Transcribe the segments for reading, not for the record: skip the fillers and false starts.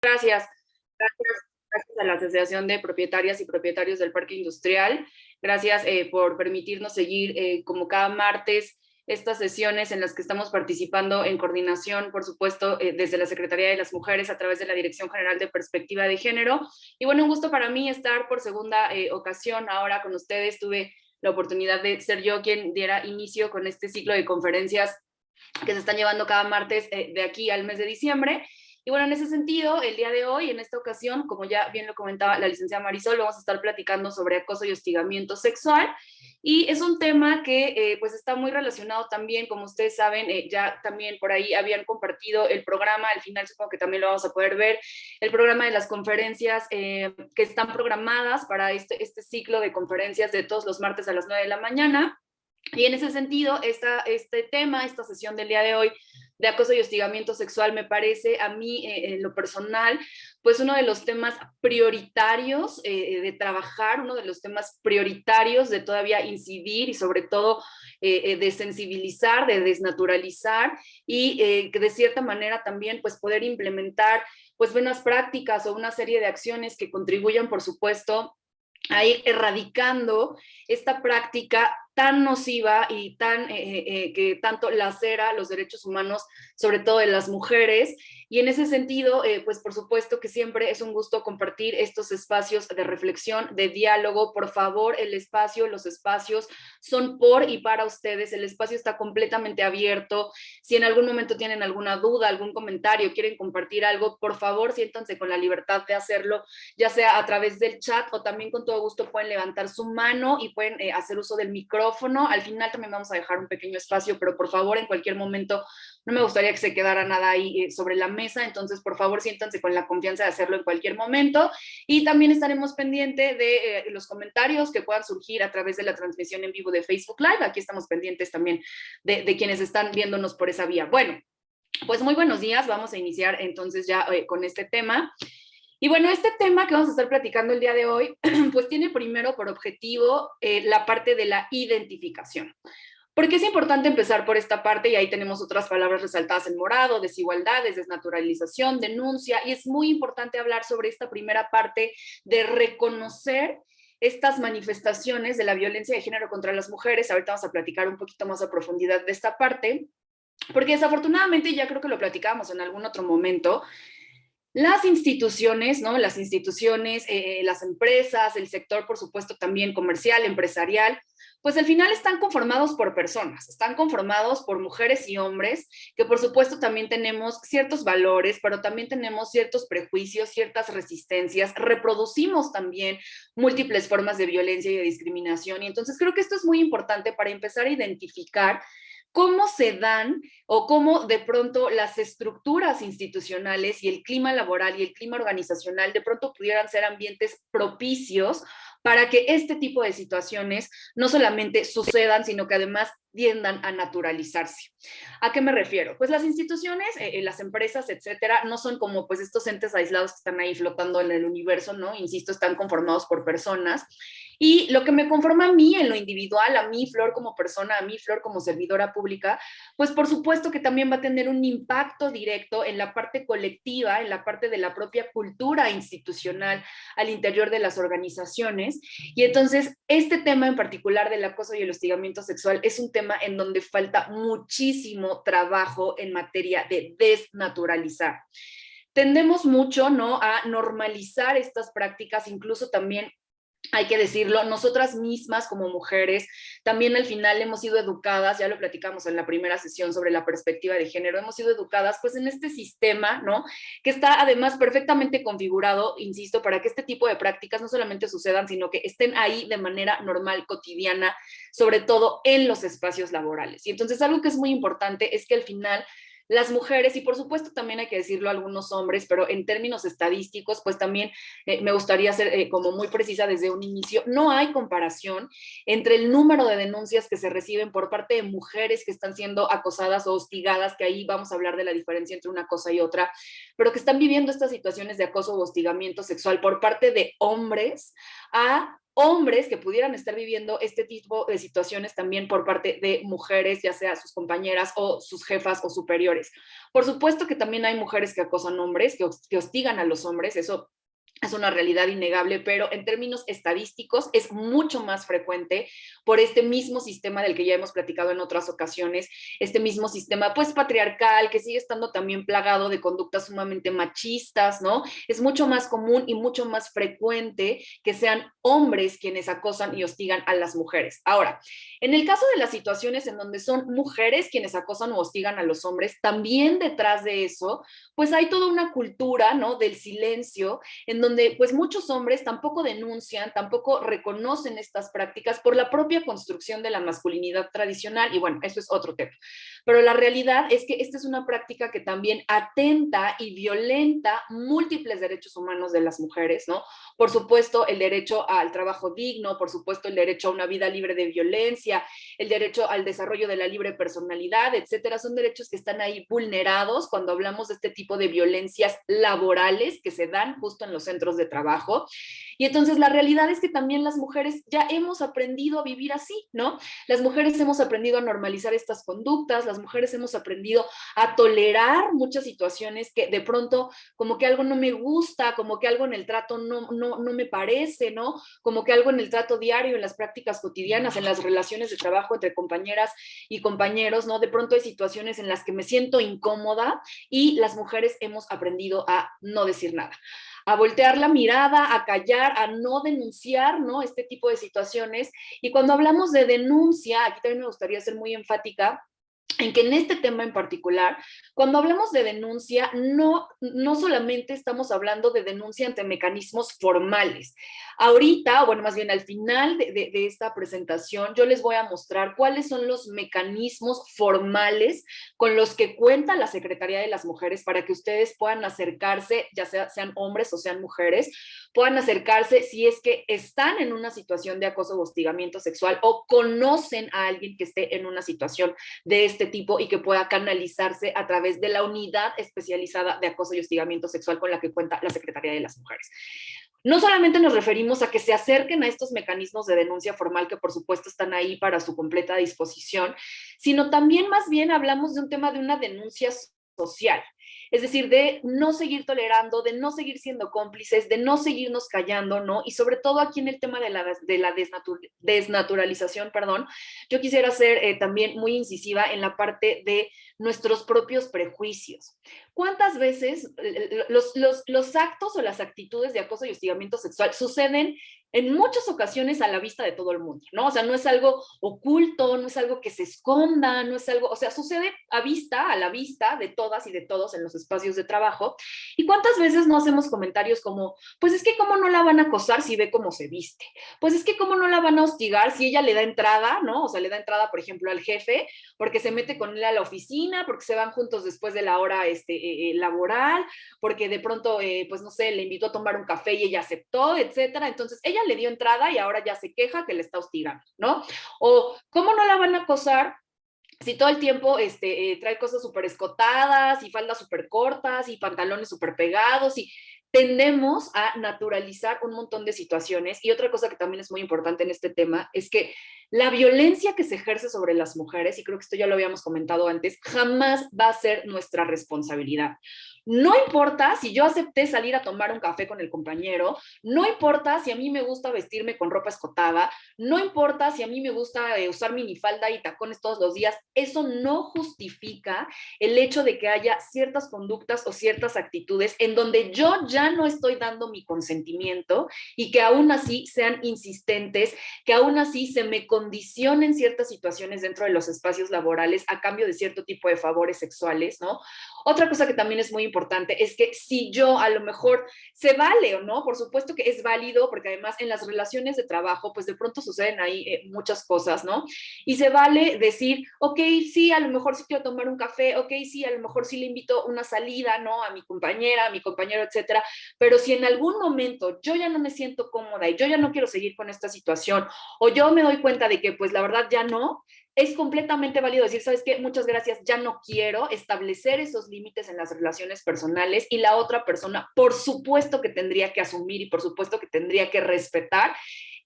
Gracias. Gracias a la Asociación de Propietarias y Propietarios del Parque Industrial. Gracias por permitirnos seguir como cada martes estas sesiones en las que estamos participando en coordinación, por supuesto, desde la Secretaría de las Mujeres a través de la Dirección General de Perspectiva de Género. Y bueno, un gusto para mí estar por segunda ocasión ahora con ustedes. Tuve la oportunidad de ser yo quien diera inicio con este ciclo de conferencias que se están llevando cada martes de aquí al mes de diciembre. Y bueno, en ese sentido, el día de hoy, en esta ocasión, como ya bien lo comentaba la licenciada Marisol, vamos a estar platicando sobre acoso y hostigamiento sexual. Y es un tema que pues está muy relacionado también, como ustedes saben, ya también por ahí habían compartido el programa, al final supongo que también lo vamos a poder ver, el programa de las conferencias que están programadas para este ciclo de conferencias de todos los martes a las 9 de la mañana. Y en ese sentido, este tema, esta sesión del día de hoy de acoso y hostigamiento sexual me parece a mí, en lo personal, pues uno de los temas prioritarios de trabajar, uno de los temas prioritarios de todavía incidir y sobre todo de sensibilizar, de desnaturalizar y que de cierta manera también pues poder implementar pues buenas prácticas o una serie de acciones que contribuyan, por supuesto, a ir erradicando esta práctica tan nociva y que tanto lacera los derechos humanos, sobre todo de las mujeres. Y en ese sentido, pues por supuesto que siempre es un gusto compartir estos espacios de reflexión, de diálogo. Por favor, los espacios son por y para ustedes. El espacio está completamente abierto. Si en algún momento tienen alguna duda, algún comentario, quieren compartir algo, por favor, siéntanse con la libertad de hacerlo, ya sea a través del chat o también con todo gusto pueden levantar su mano y pueden hacer uso del micrófono. Al final también vamos a dejar un pequeño espacio, pero por favor, en cualquier momento, no me gustaría que se quedara nada ahí sobre la mesa, entonces por favor siéntanse con la confianza de hacerlo en cualquier momento. Y también estaremos pendientes de los comentarios que puedan surgir a través de la transmisión en vivo de Facebook Live. Aquí estamos pendientes también de quienes están viéndonos por esa vía. Bueno, pues muy buenos días, vamos a iniciar entonces ya con este tema. Y bueno, este tema que vamos a estar platicando el día de hoy, pues tiene primero por objetivo la parte de la identificación. Porque es importante empezar por esta parte y ahí tenemos otras palabras resaltadas en morado: desigualdades, desnaturalización, denuncia, y es muy importante hablar sobre esta primera parte de reconocer estas manifestaciones de la violencia de género contra las mujeres. Ahorita vamos a platicar un poquito más a profundidad de esta parte, porque desafortunadamente, ya creo que lo platicábamos en algún otro momento, las instituciones, ¿no? Las instituciones, las empresas, el sector, por supuesto, también comercial, empresarial, pues al final están conformados por personas, están conformados por mujeres y hombres, que por supuesto también tenemos ciertos valores, pero también tenemos ciertos prejuicios, ciertas resistencias, reproducimos también múltiples formas de violencia y de discriminación. Y entonces creo que esto es muy importante para empezar a identificar cómo se dan o cómo de pronto las estructuras institucionales y el clima laboral y el clima organizacional de pronto pudieran ser ambientes propicios para que este tipo de situaciones no solamente sucedan, sino que además tiendan a naturalizarse. ¿A qué me refiero? Pues las instituciones, las empresas, etcétera, no son como pues estos entes aislados que están ahí flotando en el universo, ¿no? Insisto, están conformados por personas. Y lo que me conforma a mí en lo individual, a mí, Flor, como persona, a mí, Flor, como servidora pública, pues por supuesto que también va a tener un impacto directo en la parte colectiva, en la parte de la propia cultura institucional al interior de las organizaciones. Y entonces, este tema en particular del acoso y el hostigamiento sexual es un tema en donde falta muchísimo trabajo en materia de desnaturalizar. Tendemos mucho, ¿no?, a normalizar estas prácticas, incluso también hay que decirlo, nosotras mismas como mujeres, también al final hemos sido educadas, ya lo platicamos en la primera sesión sobre la perspectiva de género, hemos sido educadas pues en este sistema, ¿no?, que está además perfectamente configurado, insisto, para que este tipo de prácticas no solamente sucedan, sino que estén ahí de manera normal, cotidiana, sobre todo en los espacios laborales. Y entonces algo que es muy importante es que al final las mujeres, y por supuesto también hay que decirlo algunos hombres, pero en términos estadísticos, pues también me gustaría ser como muy precisa desde un inicio, no hay comparación entre el número de denuncias que se reciben por parte de mujeres que están siendo acosadas o hostigadas, que ahí vamos a hablar de la diferencia entre una cosa y otra, pero que están viviendo estas situaciones de acoso o hostigamiento sexual por parte de hombres, a hombres que pudieran estar viviendo este tipo de situaciones también por parte de mujeres, ya sea sus compañeras o sus jefas o superiores. Por supuesto que también hay mujeres que acosan hombres, que hostigan a los hombres, eso es una realidad innegable, pero en términos estadísticos es mucho más frecuente por este mismo sistema del que ya hemos platicado en otras ocasiones, este mismo sistema pues patriarcal que sigue estando también plagado de conductas sumamente machistas, ¿no? Es mucho más común y mucho más frecuente que sean hombres quienes acosan y hostigan a las mujeres. Ahora, en el caso de las situaciones en donde son mujeres quienes acosan o hostigan a los hombres, también detrás de eso, pues hay toda una cultura, ¿no? Del silencio, en donde pues muchos hombres tampoco denuncian, tampoco reconocen estas prácticas por la propia construcción de la masculinidad tradicional, y bueno, eso es otro tema. Pero la realidad es que esta es una práctica que también atenta y violenta múltiples derechos humanos de las mujeres, ¿no? Por supuesto, el derecho al trabajo digno, por supuesto, el derecho a una vida libre de violencia, el derecho al desarrollo de la libre personalidad, etcétera, son derechos que están ahí vulnerados cuando hablamos de este tipo de violencias laborales que se dan justo en los centros de trabajo. Y entonces la realidad es que también las mujeres ya hemos aprendido a vivir así, ¿no? Las mujeres hemos aprendido a normalizar estas conductas, las mujeres hemos aprendido a tolerar muchas situaciones que de pronto como que algo no me gusta, como que algo en el trato no me parece, ¿no? Como que algo en el trato diario, en las prácticas cotidianas, en las relaciones de trabajo entre compañeras y compañeros, ¿no? De pronto hay situaciones en las que me siento incómoda y las mujeres hemos aprendido a no decir nada, a voltear la mirada, a callar, a no denunciar, ¿no? Este tipo de situaciones. Y cuando hablamos de denuncia, aquí también me gustaría ser muy enfática en que en este tema en particular, cuando hablamos de denuncia, no solamente estamos hablando de denuncia ante mecanismos formales. Ahorita, o bueno, más bien al final de esta presentación, yo les voy a mostrar cuáles son los mecanismos formales con los que cuenta la Secretaría de las Mujeres para que ustedes puedan acercarse, ya sean hombres o sean mujeres, puedan acercarse si es que están en una situación de acoso o hostigamiento sexual o conocen a alguien que esté en una situación de este tipo y que pueda canalizarse a través de la unidad especializada de acoso y hostigamiento sexual con la que cuenta la Secretaría de las Mujeres. No solamente nos referimos a que se acerquen a estos mecanismos de denuncia formal que por supuesto están ahí para su completa disposición, sino también más bien hablamos de un tema de una denuncia social. Es decir, de no seguir tolerando, de no seguir siendo cómplices, de no seguirnos callando, ¿no? Y sobre todo aquí en el tema de la desnaturalización, perdón, yo quisiera ser también muy incisiva en la parte de nuestros propios prejuicios. ¿Cuántas veces los actos o las actitudes de acoso y hostigamiento sexual suceden en muchas ocasiones a la vista de todo el mundo, ¿no? O sea, no es algo oculto, no es algo que se esconda, no es algo, o sea, sucede a la vista de todas y de todos en los espacios de trabajo. ¿Y cuántas veces no hacemos comentarios como, pues es que cómo no la van a acosar si ve cómo se viste? Pues es que cómo no la van a hostigar si ella le da entrada, ¿no? O sea, le da entrada, por ejemplo, al jefe, porque se mete con él a la oficina, porque se van juntos después de la hora laboral, porque de pronto, pues no sé, le invitó a tomar un café y ella aceptó, etcétera. Entonces, ella le dio entrada y ahora ya se queja que le está hostigando, ¿no? O, ¿cómo no la van a acosar si todo el tiempo trae cosas súper escotadas y faldas súper cortas y pantalones súper pegados y tendemos a naturalizar un montón de situaciones? Y otra cosa que también es muy importante en este tema es que la violencia que se ejerce sobre las mujeres, y creo que esto ya lo habíamos comentado antes, jamás va a ser nuestra responsabilidad. No importa si yo acepté salir a tomar un café con el compañero, no importa si a mí me gusta vestirme con ropa escotada, no importa si a mí me gusta usar minifalda y tacones todos los días, eso no justifica el hecho de que haya ciertas conductas o ciertas actitudes en donde yo ya no estoy dando mi consentimiento y que aún así sean insistentes, que aún así se me condicionen ciertas situaciones dentro de los espacios laborales a cambio de cierto tipo de favores sexuales, ¿no? Otra cosa que también es muy importante es que si yo a lo mejor se vale o no, por supuesto que es válido, porque además en las relaciones de trabajo, pues de pronto suceden ahí muchas cosas, ¿no? Y se vale decir, ok, sí, a lo mejor sí quiero tomar un café, ok, sí, a lo mejor sí le invito una salida, ¿no? A mi compañera, a mi compañero, etcétera, pero si en algún momento yo ya no me siento cómoda y yo ya no quiero seguir con esta situación, o yo me doy cuenta de que pues la verdad ya no, es completamente válido decir, ¿sabes qué? Muchas gracias, ya no quiero establecer esos límites en las relaciones personales, y la otra persona, por supuesto que tendría que asumir y por supuesto que tendría que respetar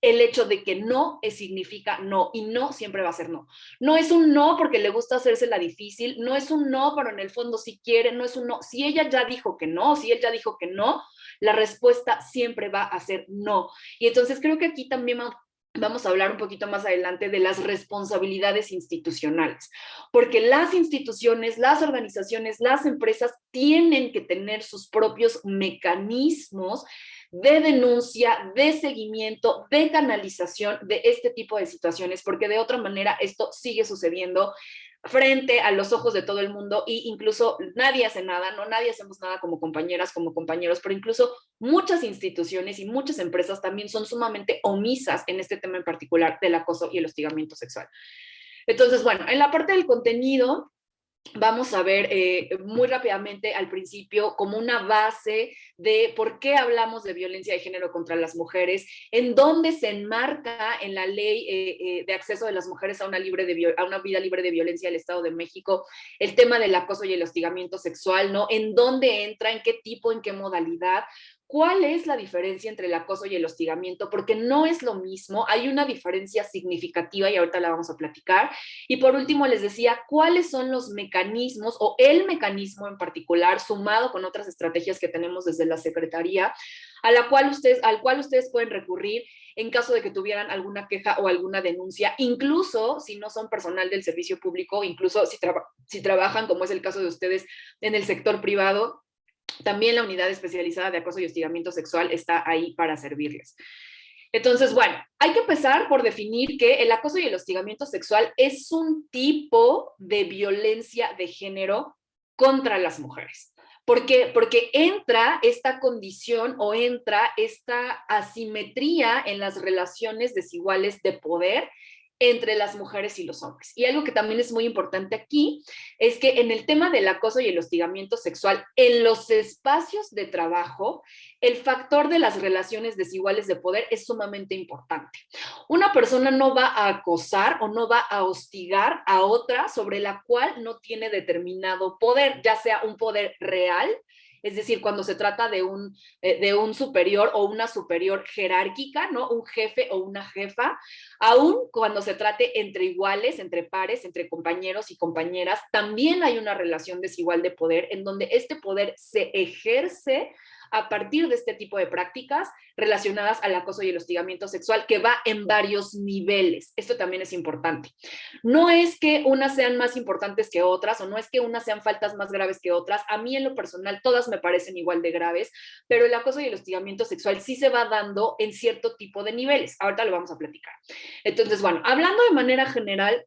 el hecho de que no significa no, y no siempre va a ser no. No es un no porque le gusta hacerse la difícil, no es un no, pero en el fondo si quiere, no es un no. Si ella ya dijo que no, si él ya dijo que no, la respuesta siempre va a ser no. Y entonces creo que aquí también vamos a hablar un poquito más adelante de las responsabilidades institucionales, porque las instituciones, las organizaciones, las empresas tienen que tener sus propios mecanismos de denuncia, de seguimiento, de canalización de este tipo de situaciones, porque de otra manera esto sigue sucediendo frente a los ojos de todo el mundo, y incluso nadie hace nada, no, nadie hacemos nada como compañeras, como compañeros, pero incluso muchas instituciones y muchas empresas también son sumamente omisas en este tema en particular del acoso y el hostigamiento sexual. Entonces, bueno, en la parte del contenido, vamos a ver muy rápidamente al principio como una base de por qué hablamos de violencia de género contra las mujeres, en dónde se enmarca en la ley de acceso de las mujeres a una vida libre de violencia del Estado de México, el tema del acoso y el hostigamiento sexual, ¿no? En dónde entra, en qué tipo, en qué modalidad. ¿Cuál es la diferencia entre el acoso y el hostigamiento? Porque no es lo mismo, hay una diferencia significativa y ahorita la vamos a platicar. Y por último, les decía cuáles son los mecanismos o el mecanismo en particular, sumado con otras estrategias que tenemos desde la Secretaría, al cual ustedes pueden recurrir en caso de que tuvieran alguna queja o alguna denuncia, incluso si no son personal del servicio público, incluso si trabajan, como es el caso de ustedes, en el sector privado. También la unidad especializada de acoso y hostigamiento sexual está ahí para servirles. Entonces, bueno, hay que empezar por definir que el acoso y el hostigamiento sexual es un tipo de violencia de género contra las mujeres. ¿Por qué? Porque entra esta condición o entra esta asimetría en las relaciones desiguales de poder entre las mujeres y los hombres. Y algo que también es muy importante aquí es que en el tema del acoso y el hostigamiento sexual, en los espacios de trabajo, el factor de las relaciones desiguales de poder es sumamente importante. Una persona no va a acosar o no va a hostigar a otra sobre la cual no tiene determinado poder, ya sea un poder real, es decir, cuando se trata de un superior o una superior jerárquica, ¿no? Un jefe o una jefa, aún cuando se trate entre iguales, entre pares, entre compañeros y compañeras, también hay una relación desigual de poder en donde este poder se ejerce a partir de este tipo de prácticas relacionadas al acoso y el hostigamiento sexual, que va en varios niveles. Esto también es importante. No es que unas sean más importantes que otras, o no es que unas sean faltas más graves que otras. A mí en lo personal todas me parecen igual de graves, pero el acoso y el hostigamiento sexual sí se va dando en cierto tipo de niveles. Ahorita lo vamos a platicar. Entonces, bueno, hablando de manera general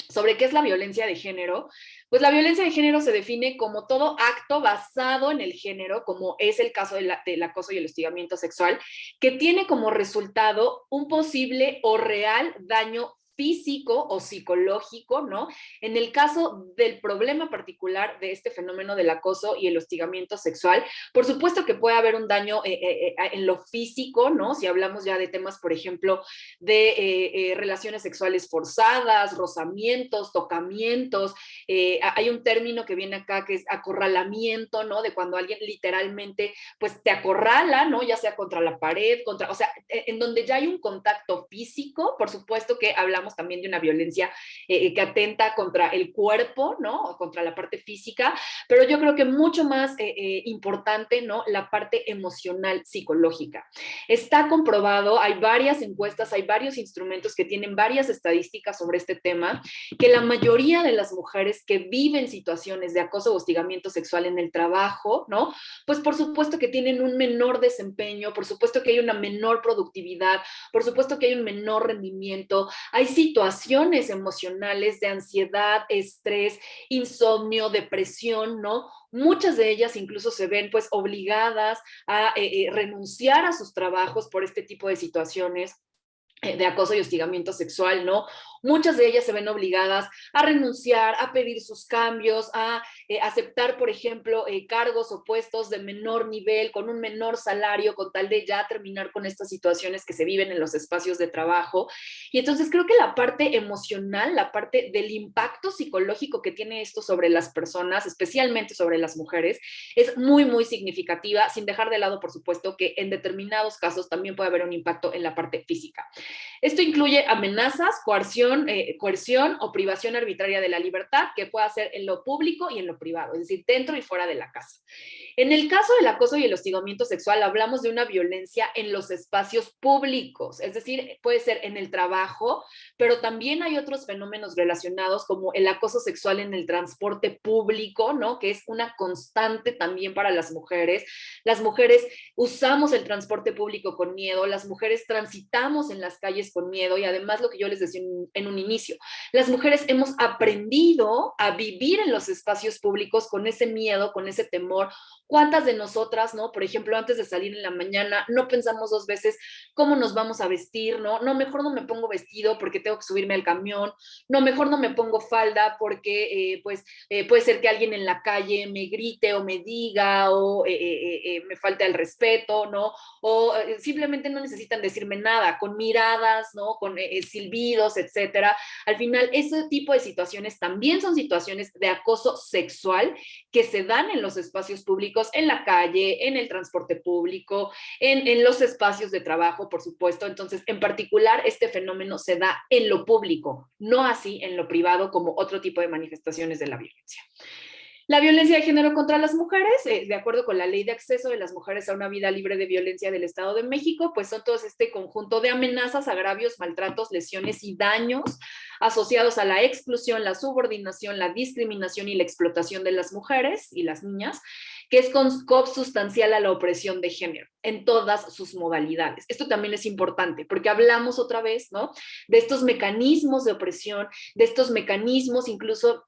sobre qué es la violencia de género, pues la violencia de género se define como todo acto basado en el género, como es el caso del acoso y el hostigamiento sexual, que tiene como resultado un posible o real daño físico o psicológico, ¿no? En el caso del problema particular de este fenómeno del acoso y el hostigamiento sexual, por supuesto que puede haber un daño en lo físico, ¿no? Si hablamos ya de temas, por ejemplo, de relaciones sexuales forzadas, rozamientos, tocamientos. Hay un término que viene acá que es acorralamiento, ¿no? De cuando alguien literalmente, pues te acorrala, ¿no? Ya sea contra la pared, o sea, en donde ya hay un contacto físico. Por supuesto que hablamos también de una violencia que atenta contra el cuerpo, ¿no? O contra la parte física, pero yo creo que mucho más importante, ¿no? La parte emocional, psicológica. Está comprobado, hay varias encuestas, hay varios instrumentos que tienen varias estadísticas sobre este tema, que la mayoría de las mujeres que viven situaciones de acoso o hostigamiento sexual en el trabajo, ¿no? Pues por supuesto que tienen un menor desempeño, por supuesto que hay una menor productividad, por supuesto que hay un menor rendimiento, hay situaciones emocionales de ansiedad, estrés, insomnio, depresión, ¿no? Muchas de ellas incluso se ven pues obligadas a renunciar a sus trabajos por este tipo de situaciones de acoso y hostigamiento sexual, ¿no? muchas de ellas se ven obligadas a renunciar, a pedir sus cambios, a aceptar, por ejemplo, cargos o puestos de menor nivel, con un menor salario, con tal de ya terminar con estas situaciones que se viven en los espacios de trabajo. Y entonces creo que la parte emocional, la parte del impacto psicológico que tiene esto sobre las personas, especialmente sobre las mujeres, es muy, muy significativa, sin dejar de lado, por supuesto, que en determinados casos también puede haber un impacto en la parte física. Esto incluye amenazas, coerción o privación arbitraria de la libertad, que puede ser en lo público y en lo privado, es decir, dentro y fuera de la casa. En el caso del acoso y el hostigamiento sexual, hablamos de una violencia en los espacios públicos, es decir, puede ser en el trabajo, pero también hay otros fenómenos relacionados como el acoso sexual en el transporte público, ¿no? Que es una constante también para las mujeres. Las mujeres usamos el transporte público con miedo, las mujeres transitamos en las calles con miedo y además lo que yo les decía en un inicio, las mujeres hemos aprendido a vivir en los espacios públicos con ese miedo, con ese temor. ¿Cuántas de nosotras, no? Por ejemplo, antes de salir en la mañana, no pensamos dos veces cómo nos vamos a vestir, ¿no? No, mejor no me pongo vestido porque tengo que subirme al camión, no, mejor no me pongo falda porque, puede ser que alguien en la calle me grite o me diga o me falte el respeto, ¿no? O simplemente no necesitan decirme nada, con miradas, ¿no? Con silbidos, etcétera. Al final, ese tipo de situaciones también son situaciones de acoso sexual que se dan en los espacios públicos, en la calle, en el transporte público, en los espacios de trabajo, por supuesto. Entonces, en particular, este fenómeno se da en lo público, no así en lo privado como otro tipo de manifestaciones de la violencia. La violencia de género contra las mujeres, de acuerdo con la Ley de Acceso de las Mujeres a una Vida Libre de Violencia del Estado de México, pues son todos este conjunto de amenazas, agravios, maltratos, lesiones y daños asociados a la exclusión, la subordinación, la discriminación y la explotación de las mujeres y las niñas, que es consubstancial a la opresión de género en todas sus modalidades. Esto también es importante porque hablamos otra vez, ¿no? De estos mecanismos de opresión, de estos mecanismos incluso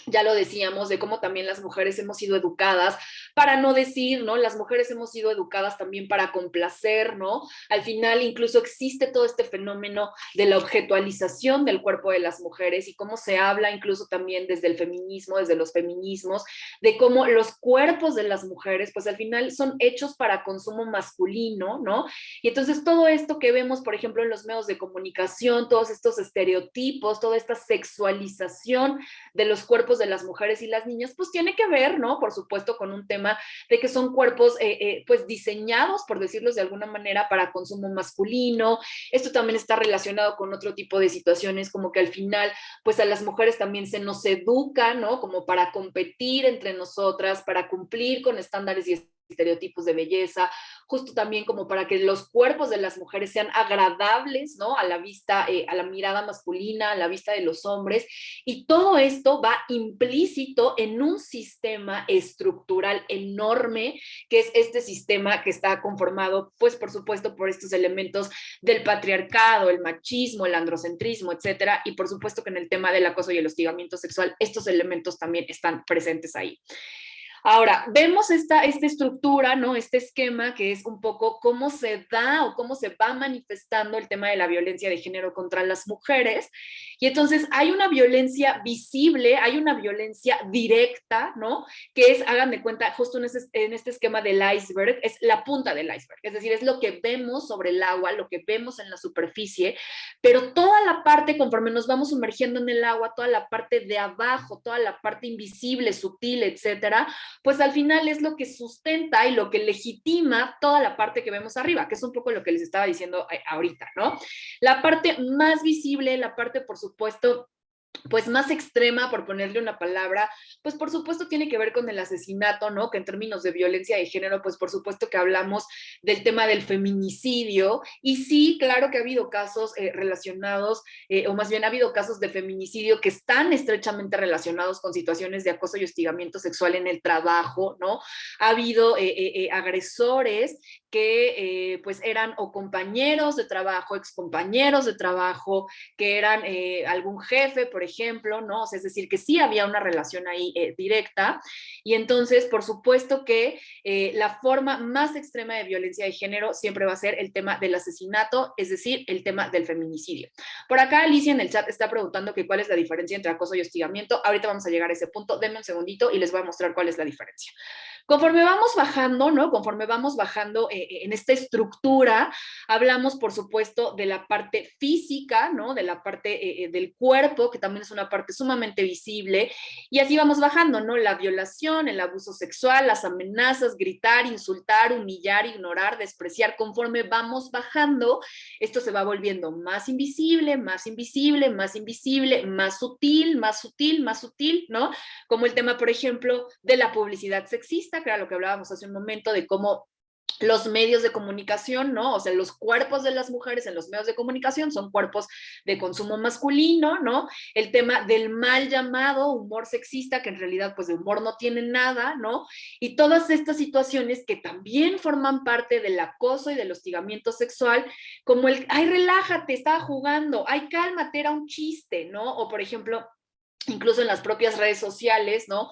ya lo decíamos, de cómo también las mujeres hemos sido educadas para no decir, ¿no? Las mujeres hemos sido educadas también para complacer, ¿no? Al final incluso existe todo este fenómeno de la objetualización del cuerpo de las mujeres y cómo se habla incluso también desde el feminismo, desde los feminismos, de cómo los cuerpos de las mujeres, pues al final son hechos para consumo masculino, ¿no? Y entonces todo esto que vemos, por ejemplo, en los medios de comunicación, todos estos estereotipos, toda esta sexualización de los cuerpos de las mujeres y las niñas, pues tiene que ver, ¿no? Por supuesto, con un tema de que son cuerpos, pues diseñados, por decirlos de alguna manera, para consumo masculino. Esto también está relacionado con otro tipo de situaciones, como que al final, pues a las mujeres también se nos educa, ¿no? Como para competir entre nosotras, para cumplir con estándares y estereotipos de belleza, justo también como para que los cuerpos de las mujeres sean agradables, ¿no? A la vista, a la mirada masculina, a la vista de los hombres, y todo esto va implícito en un sistema estructural enorme, que es este sistema que está conformado, pues por supuesto, por estos elementos del patriarcado, el machismo, el androcentrismo, etcétera, y por supuesto que en el tema del acoso y el hostigamiento sexual, estos elementos también están presentes ahí. Ahora, vemos esta estructura, ¿no? Este esquema que es un poco cómo se da o cómo se va manifestando el tema de la violencia de género contra las mujeres. Y entonces hay una violencia visible, hay una violencia directa, ¿no? Que es, hagan de cuenta, justo en este esquema del iceberg, es la punta del iceberg. Es decir, es lo que vemos sobre el agua, lo que vemos en la superficie, pero toda la parte, conforme nos vamos sumergiendo en el agua, toda la parte de abajo, toda la parte invisible, sutil, etcétera, pues al final es lo que sustenta y lo que legitima toda la parte que vemos arriba, que es un poco lo que les estaba diciendo ahorita, ¿no? La parte más visible, la parte, por supuesto, pues más extrema, por ponerle una palabra, pues por supuesto tiene que ver con el asesinato, ¿no? Que en términos de violencia de género, pues por supuesto que hablamos del tema del feminicidio, y sí, claro que ha habido casos relacionados, o más bien ha habido casos de feminicidio que están estrechamente relacionados con situaciones de acoso y hostigamiento sexual en el trabajo, ¿no? Ha habido agresores que pues eran o compañeros de trabajo, excompañeros de trabajo, que eran algún jefe, por por ejemplo, ¿no? O sea, es decir, que sí había una relación ahí directa, y entonces, por supuesto que la forma más extrema de violencia de género siempre va a ser el tema del asesinato, es decir, el tema del feminicidio. Por acá Alicia en el chat está preguntando que cuál es la diferencia entre acoso y hostigamiento. Ahorita vamos a llegar a ese punto, denme un segundito y les voy a mostrar cuál es la diferencia. Conforme vamos bajando, ¿no? Conforme vamos bajando en esta estructura, hablamos, por supuesto, de la parte física, ¿no? De la parte del cuerpo, que también es una parte sumamente visible, y así vamos bajando, ¿no? La violación, el abuso sexual, las amenazas, gritar, insultar, humillar, ignorar, despreciar. Conforme vamos bajando, esto se va volviendo más invisible, más invisible, más invisible, más sutil, más sutil, más sutil, ¿no? Como el tema, por ejemplo, de la publicidad sexista, que era lo que hablábamos hace un momento, de cómo los medios de comunicación, ¿no? O sea, los cuerpos de las mujeres en los medios de comunicación son cuerpos de consumo masculino, ¿no? El tema del mal llamado humor sexista, que en realidad pues de humor no tiene nada, ¿no? Y todas estas situaciones que también forman parte del acoso y del hostigamiento sexual, como el, ay, relájate, estaba jugando, ay, cálmate, era un chiste, ¿no? O por ejemplo, incluso en las propias redes sociales, ¿no?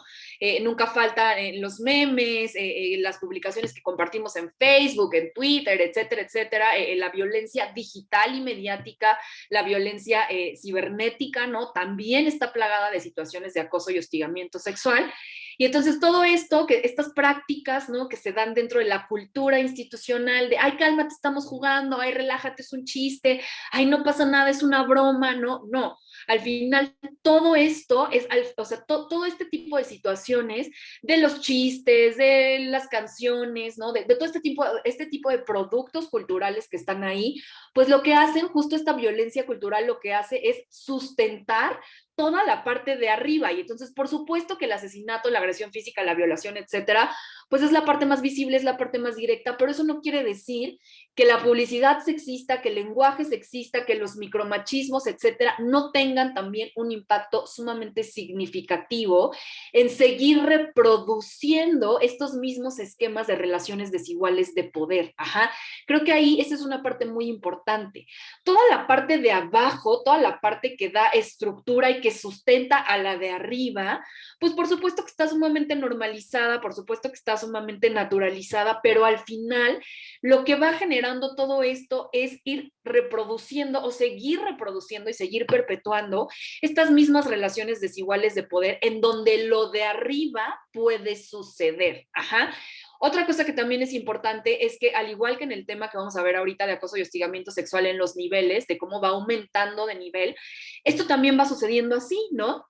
Nunca faltan los memes, las publicaciones que compartimos en Facebook, en Twitter, etcétera, etcétera, la violencia digital y mediática, la violencia cibernética, ¿no? También está plagada de situaciones de acoso y hostigamiento sexual. Y entonces todo esto, que estas prácticas, ¿no? Que se dan dentro de la cultura institucional de, ay, cálmate, estamos jugando, ay, relájate, es un chiste, ay, no pasa nada, es una broma, no, no. Al final, todo esto es, o sea, todo este tipo de situaciones, de los chistes, de las canciones, ¿no? De todo este tipo de productos culturales que están ahí, pues lo que hacen, justo esta violencia cultural, lo que hace es sustentar toda la parte de arriba. Y entonces, por supuesto que el asesinato, la agresión física, la violación, etcétera, pues es la parte más visible, es la parte más directa, pero eso no quiere decir que la publicidad sexista, que el lenguaje sexista, que los micromachismos, etcétera, no tengan también un impacto sumamente significativo en seguir reproduciendo estos mismos esquemas de relaciones desiguales de poder. Ajá. Creo que ahí esa es una parte muy importante. Toda la parte de abajo, toda la parte que da estructura y que sustenta a la de arriba, pues por supuesto que está sumamente normalizada, por supuesto que está sumamente naturalizada, pero al final lo que va a generando todo esto es ir reproduciendo o seguir reproduciendo y seguir perpetuando estas mismas relaciones desiguales de poder en donde lo de arriba puede suceder. Ajá. Otra cosa que también es importante es que, al igual que en el tema que vamos a ver ahorita de acoso y hostigamiento sexual en los niveles, de cómo va aumentando de nivel, esto también va sucediendo así, ¿no?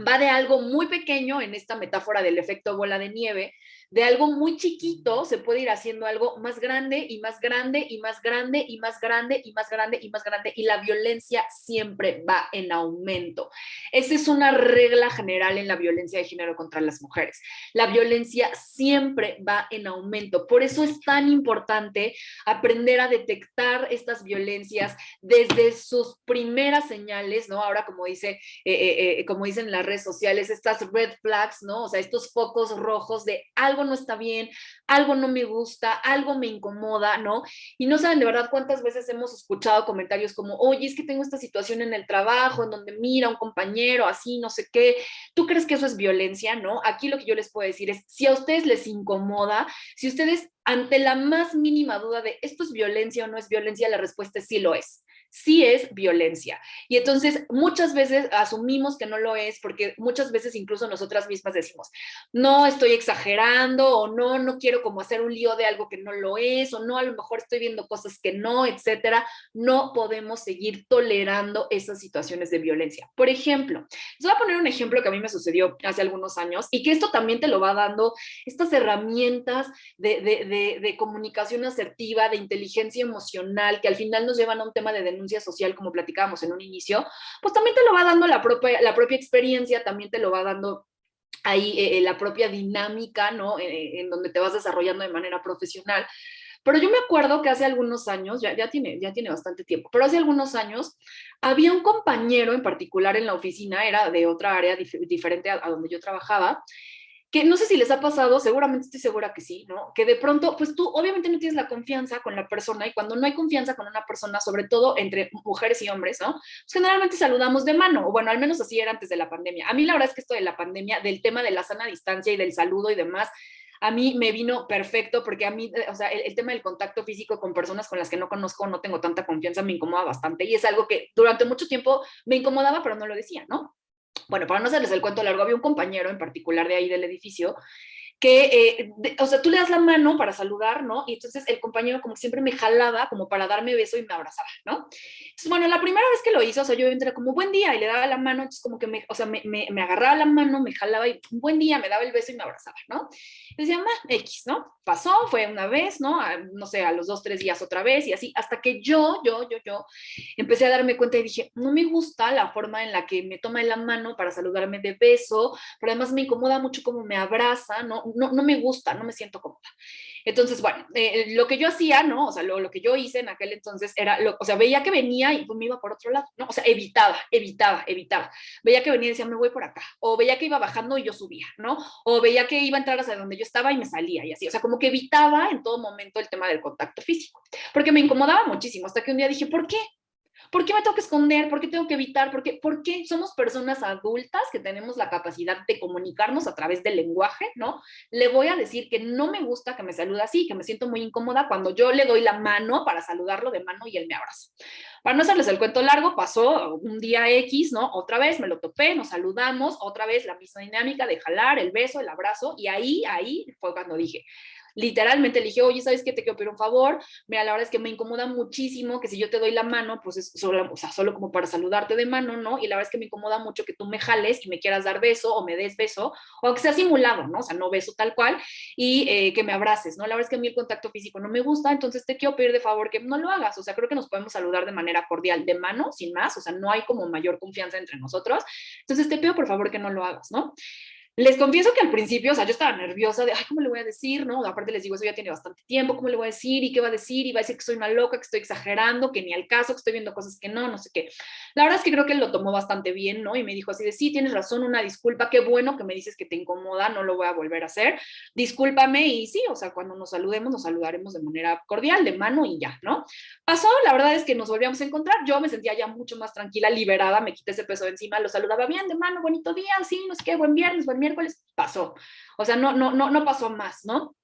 Va de algo muy pequeño, en esta metáfora del efecto bola de nieve, de algo muy chiquito se puede ir haciendo algo más grande y más grande y más grande y más grande y más grande y más grande, y la violencia siempre va en aumento. Esa es una regla general en la violencia de género contra las mujeres. La violencia siempre va en aumento. Por eso es tan importante aprender a detectar estas violencias desde sus primeras señales, ¿no? Ahora, como dicen las redes sociales, estas red flags, ¿no? O sea, estos focos rojos de algo no está bien, algo no me gusta, algo me incomoda, ¿no? Y no saben de verdad cuántas veces hemos escuchado comentarios como, oye, es que tengo esta situación en el trabajo, en donde mira un compañero, así, no sé qué. ¿Tú crees que eso es violencia, no? Aquí lo que yo les puedo decir es, si a ustedes les incomoda, si ustedes ante la más mínima duda de esto es violencia o no es violencia, la respuesta es sí lo es. Sí es violencia. Y entonces muchas veces asumimos que no lo es, porque muchas veces incluso nosotras mismas decimos, no estoy exagerando, o no, no quiero como hacer un lío de algo que no lo es, o no, a lo mejor estoy viendo cosas que no, etcétera. No podemos seguir tolerando esas situaciones de violencia. Por ejemplo, les voy a poner un ejemplo que a mí me sucedió hace algunos años, y que esto también te lo va dando estas herramientas de comunicación asertiva, de inteligencia emocional, que al final nos llevan a un tema de denuncia social, como platicábamos en un inicio. Pues también te lo va dando la propia experiencia, también te lo va dando ahí la propia dinámica, ¿no? En donde te vas desarrollando de manera profesional. Pero yo me acuerdo que hace algunos años, ya tiene bastante tiempo, pero hace algunos años había un compañero en particular en la oficina, era de otra área diferente a donde yo trabajaba, que no sé si les ha pasado, seguramente estoy segura que sí, ¿no? Que de pronto, pues tú obviamente no tienes la confianza con la persona y cuando no hay confianza con una persona, sobre todo entre mujeres y hombres, ¿no? Pues generalmente saludamos de mano, o bueno, al menos así era antes de la pandemia. A mí la verdad es que esto de la pandemia, del tema de la sana distancia y del saludo y demás, a mí me vino perfecto porque a mí, o sea, el tema del contacto físico con personas con las que no conozco, no tengo tanta confianza, me incomoda bastante y es algo que durante mucho tiempo me incomodaba, pero no lo decía, ¿no? Bueno, para no hacerles el cuento largo, había un compañero en particular de ahí del edificio que, o sea, tú le das la mano para saludar, ¿no? Y entonces el compañero como siempre me jalaba como para darme beso y me abrazaba, ¿no? Entonces, bueno, la primera vez que lo hizo, o sea, yo era como buen día y le daba la mano, entonces como que me, o sea, me agarraba la mano, me jalaba y buen día, me daba el beso y me abrazaba, ¿no? Y decía, X, ¿no? Pasó, fue una vez, ¿no? No sé, a los 2, 3 días otra vez y así, hasta que yo empecé a darme cuenta y dije, no me gusta la forma en la que me toma la mano para saludarme de beso, pero además me incomoda mucho cómo me abraza, no me gusta, no me siento cómoda. Entonces, bueno, lo que yo hacía, ¿no? O sea, lo que yo hice en aquel entonces era, o sea, veía que venía y pues me iba por otro lado, ¿no? O sea, evitaba. Veía que venía y decía, me voy por acá. O veía que iba bajando y yo subía, ¿no? O veía que iba a entrar hacia donde yo estaba y me salía y así. O sea, como que evitaba en todo momento el tema del contacto físico, porque me incomodaba muchísimo, hasta que un día dije, ¿por qué? ¿Por qué me tengo que esconder? ¿Por qué tengo que evitar? ¿Por qué somos personas adultas que tenemos la capacidad de comunicarnos a través del lenguaje, ¿no? Le voy a decir que no me gusta que me salude así, que me siento muy incómoda cuando yo le doy la mano para saludarlo de mano y él me abraza. Para no hacerles el cuento largo, pasó un día X, ¿no? Otra vez me lo topé, nos saludamos, otra vez la misma dinámica de jalar, el beso, el abrazo, y ahí fue cuando dije, literalmente le dije, oye, ¿sabes qué? Te quiero pedir un favor. Mira, la verdad es que me incomoda muchísimo que si yo te doy la mano, pues es solo, o sea, solo como para saludarte de mano, ¿no? Y la verdad es que me incomoda mucho que tú me jales y me quieras dar beso o me des beso, o que sea simulado, ¿no? O sea, no beso tal cual, y que me abraces, ¿no? La verdad es que a mí el contacto físico no me gusta, entonces te quiero pedir de favor que no lo hagas. O sea, creo que nos podemos saludar de manera cordial, de mano, sin más, o sea, no hay como mayor confianza entre nosotros. Entonces te pido por favor que no lo hagas, ¿no? Les confieso que al principio, o sea, yo estaba nerviosa de, ay, ¿cómo le voy a decir? ¿No? Aparte les digo, eso ya tiene bastante tiempo, ¿cómo le voy a decir? ¿Y qué va a decir? Y va a decir que soy una loca, que estoy exagerando, que ni al caso, que estoy viendo cosas que no sé qué. La verdad es que creo que él lo tomó bastante bien, ¿no? Y me dijo así de, sí, tienes razón, una disculpa, qué bueno que me dices que te incomoda, no lo voy a volver a hacer. Discúlpame y sí, o sea, cuando nos saludemos, nos saludaremos de manera cordial, de mano y ya, ¿no? Pasó, la verdad es que nos volvíamos a encontrar, yo me sentía ya mucho más tranquila, liberada, me quité ese peso de encima, lo saludaba bien, de mano, bonito día, sí, no sé qué, buen viernes, buen miércoles, pasó. O sea, no pasó más, ¿no?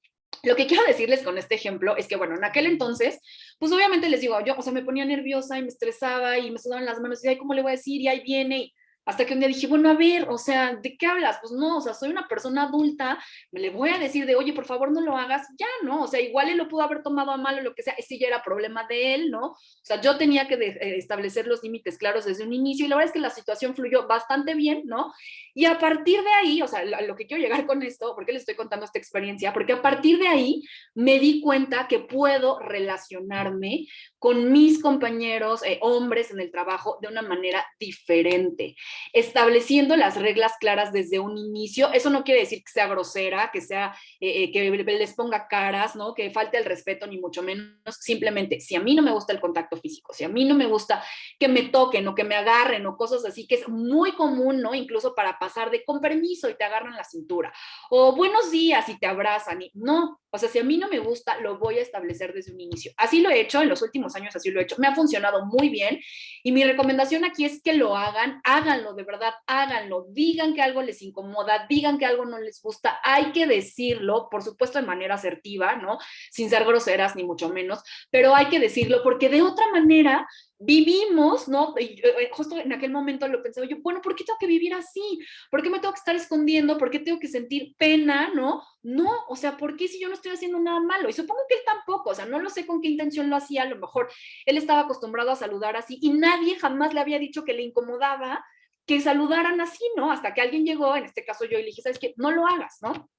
Lo que quiero decirles con este ejemplo es que, bueno, en aquel entonces, pues obviamente les digo, yo, o sea, me ponía nerviosa y me estresaba y me sudaban las manos y, ay, ¿cómo le voy a decir? Y ahí viene, y hasta que un día dije, bueno, a ver, o sea, ¿de qué hablas? Pues no, o sea, soy una persona adulta, me le voy a decir de, oye, por favor, no lo hagas, ya, ¿no? O sea, igual él lo pudo haber tomado a mal o lo que sea, ese ya era problema de él, ¿no? O sea, yo tenía que establecer los límites claros desde un inicio y la verdad es que la situación fluyó bastante bien, ¿no? Y a partir de ahí, o sea, lo que quiero llegar con esto, ¿por qué les estoy contando esta experiencia? Porque a partir de ahí me di cuenta que puedo relacionarme con mis compañeros hombres en el trabajo de una manera diferente, estableciendo las reglas claras desde un inicio. Eso no quiere decir que sea grosera, que sea que les ponga caras, ¿no? Que falte el respeto, ni mucho menos. Simplemente, si a mí no me gusta el contacto físico, si a mí no me gusta que me toquen o que me agarren o cosas así, que es muy común, ¿no? Incluso para pasar de con permiso y te agarran la cintura, o buenos días y te abrazan, y no, o sea, si a mí no me gusta, lo voy a establecer desde un inicio. Así lo he hecho, en los últimos años así lo he hecho, me ha funcionado muy bien, y mi recomendación aquí es que lo hagan, háganlo, de verdad, háganlo, digan que algo les incomoda, digan que algo no les gusta, hay que decirlo, por supuesto de manera asertiva, ¿no? Sin ser groseras, ni mucho menos, pero hay que decirlo, porque de otra manera vivimos, ¿no? Y justo en aquel momento lo pensaba yo, bueno, ¿por qué tengo que vivir así? ¿Por qué me tengo que estar escondiendo? ¿Por qué tengo que sentir pena? ¿No? No, o sea, ¿por qué si yo no estoy haciendo nada malo? Y supongo que él tampoco, o sea, no lo sé con qué intención lo hacía, a lo mejor él estaba acostumbrado a saludar así y nadie jamás le había dicho que le incomodaba que saludaran así, ¿no? Hasta que alguien llegó, en este caso yo, y le dije, ¿sabes qué? No lo hagas, ¿no?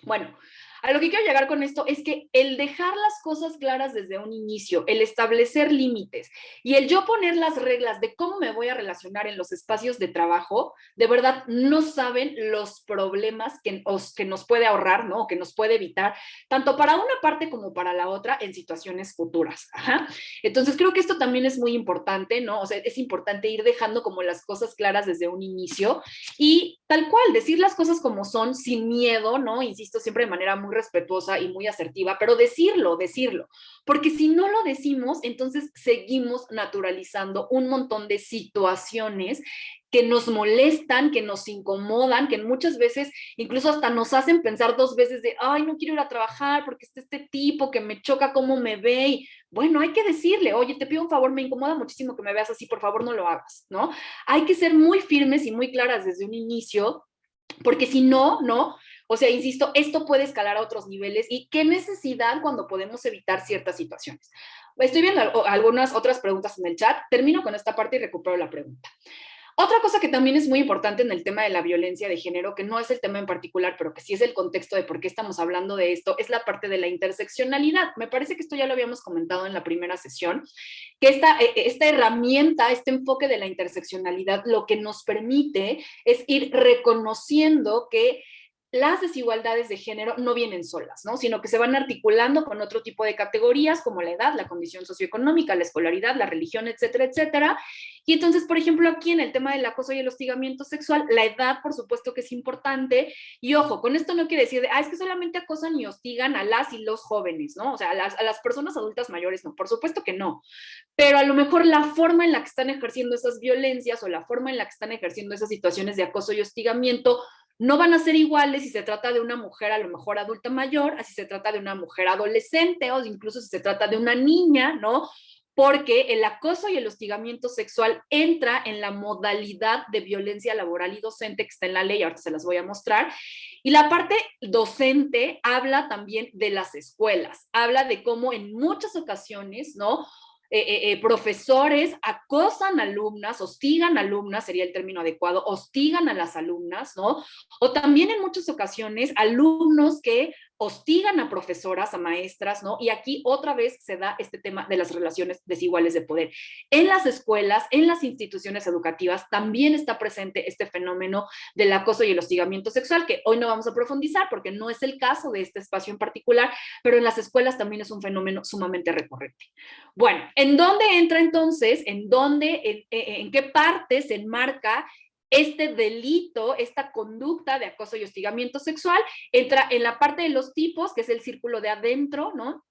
Bueno, A lo que quiero llegar con esto es que el dejar las cosas claras desde un inicio, el establecer límites y el yo poner las reglas de cómo me voy a relacionar en los espacios de trabajo, de verdad no saben los problemas que nos puede ahorrar, ¿no? O que nos puede evitar, tanto para una parte como para la otra en situaciones futuras. Ajá. Entonces creo que esto también es muy importante, ¿no? O sea, es importante ir dejando como las cosas claras desde un inicio y tal cual, decir las cosas como son, sin miedo, ¿no? Insisto, siempre de manera muy respetuosa y muy asertiva, pero decirlo, porque si no lo decimos, entonces seguimos naturalizando un montón de situaciones que nos molestan, que nos incomodan, que muchas veces incluso hasta nos hacen pensar dos veces de, ay, no quiero ir a trabajar porque está este tipo que me choca cómo me ve. Y bueno, hay que decirle, oye, te pido un favor, me incomoda muchísimo que me veas así, por favor no lo hagas, ¿no? Hay que ser muy firmes y muy claras desde un inicio, porque si no, ¿no? O sea, insisto, esto puede escalar a otros niveles y qué necesidad cuando podemos evitar ciertas situaciones. Estoy viendo algunas otras preguntas en el chat. Termino con esta parte y recupero la pregunta. Otra cosa que también es muy importante en el tema de la violencia de género, que no es el tema en particular, pero que sí es el contexto de por qué estamos hablando de esto, es la parte de la interseccionalidad. Me parece que esto ya lo habíamos comentado en la primera sesión, que esta herramienta, este enfoque de la interseccionalidad, lo que nos permite es ir reconociendo que las desigualdades de género no vienen solas, ¿no? Sino que se van articulando con otro tipo de categorías como la edad, la condición socioeconómica, la escolaridad, la religión, etcétera, etcétera. Y entonces, por ejemplo, aquí en el tema del acoso y el hostigamiento sexual, la edad, por supuesto que es importante. Y ojo, con esto no quiere decir, es que solamente acosan y hostigan a las y los jóvenes, ¿no? O sea, a las personas adultas mayores, no, por supuesto que no. Pero a lo mejor la forma en la que están ejerciendo esas violencias o la forma en la que están ejerciendo esas situaciones de acoso y hostigamiento no van a ser iguales si se trata de una mujer a lo mejor adulta mayor, así se trata de una mujer adolescente o incluso si se trata de una niña, ¿no? Porque el acoso y el hostigamiento sexual entra en la modalidad de violencia laboral y docente que está en la ley, ahorita se las voy a mostrar. Y la parte docente habla también de las escuelas, habla de cómo en muchas ocasiones, ¿no? Profesores acosan alumnas, hostigan alumnas, sería el término adecuado, hostigan a las alumnas, ¿no? O también en muchas ocasiones alumnos que hostigan a profesoras, a maestras, ¿no? Y aquí otra vez se da este tema de las relaciones desiguales de poder. En las escuelas, en las instituciones educativas, también está presente este fenómeno del acoso y el hostigamiento sexual, que hoy no vamos a profundizar porque no es el caso de este espacio en particular, pero en las escuelas también es un fenómeno sumamente recurrente. Bueno, ¿en dónde entra entonces? ¿En qué parte se enmarca este delito, esta conducta de acoso y hostigamiento sexual? Entra en la parte de los tipos, que es el círculo de adentro, ¿no?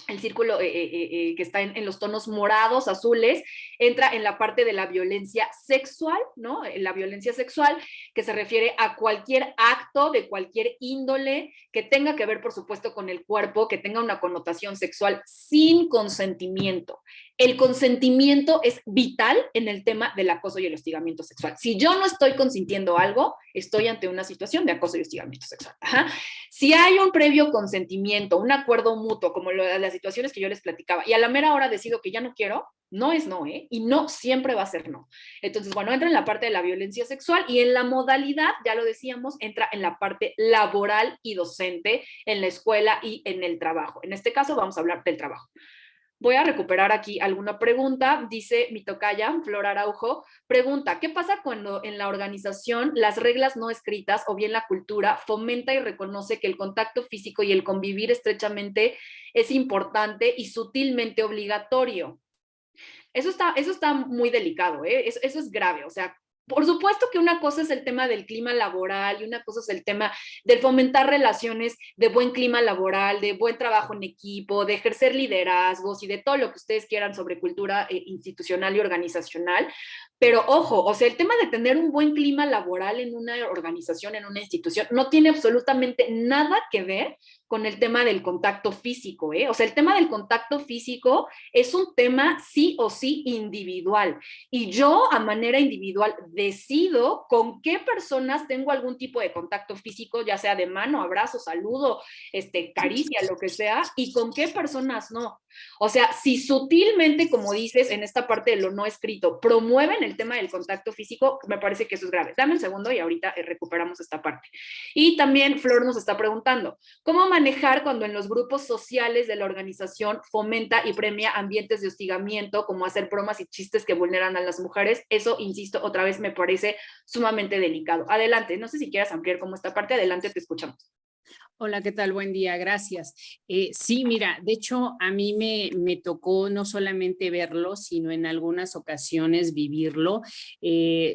El círculo que está en los tonos morados, azules, entra en la parte de la violencia sexual, ¿no? La violencia sexual que se refiere a cualquier acto de cualquier índole que tenga que ver, por supuesto, con el cuerpo, que tenga una connotación sexual sin consentimiento. El consentimiento es vital en el tema del acoso y el hostigamiento sexual. Si yo no estoy consintiendo algo, estoy ante una situación de acoso y hostigamiento sexual. Ajá. Si hay un previo consentimiento, un acuerdo mutuo, como las situaciones que yo les platicaba, y a la mera hora decido que ya no quiero, no es no, ¿eh? Y no siempre va a ser no. Entonces, bueno, entra en la parte de la violencia sexual y en la modalidad, ya lo decíamos, entra en la parte laboral y docente, en la escuela y en el trabajo. En este caso vamos a hablar del trabajo. Voy a recuperar aquí alguna pregunta. Dice mi tocaya, Flor Araujo, pregunta, ¿qué pasa cuando en la organización las reglas no escritas o bien la cultura fomenta y reconoce que el contacto físico y el convivir estrechamente es importante y sutilmente obligatorio? Eso está muy delicado, ¿eh? Eso es grave, o sea, por supuesto que una cosa es el tema del clima laboral y una cosa es el tema de fomentar relaciones de buen clima laboral, de buen trabajo en equipo, de ejercer liderazgos y de todo lo que ustedes quieran sobre cultura institucional y organizacional. Pero ojo, o sea, el tema de tener un buen clima laboral en una organización, en una institución, no tiene absolutamente nada que ver con el tema del contacto físico, ¿eh? O sea, el tema del contacto físico es un tema sí o sí individual. Y yo a manera individual decido con qué personas tengo algún tipo de contacto físico, ya sea de mano, abrazo, saludo, caricia, lo que sea, y con qué personas no. O sea, si sutilmente, como dices, en esta parte de lo no escrito, promueven el tema del contacto físico, me parece que eso es grave. Dame un segundo y ahorita recuperamos esta parte. Y también Flor nos está preguntando, ¿cómo manejar cuando en los grupos sociales de la organización fomenta y premia ambientes de hostigamiento, como hacer bromas y chistes que vulneran a las mujeres? Eso, insisto, otra vez me parece sumamente delicado. Adelante, no sé si quieras ampliar como esta parte, adelante, te escuchamos. Hola, ¿qué tal? Buen día, gracias. Sí, mira, de hecho, a mí me tocó no solamente verlo, sino en algunas ocasiones vivirlo,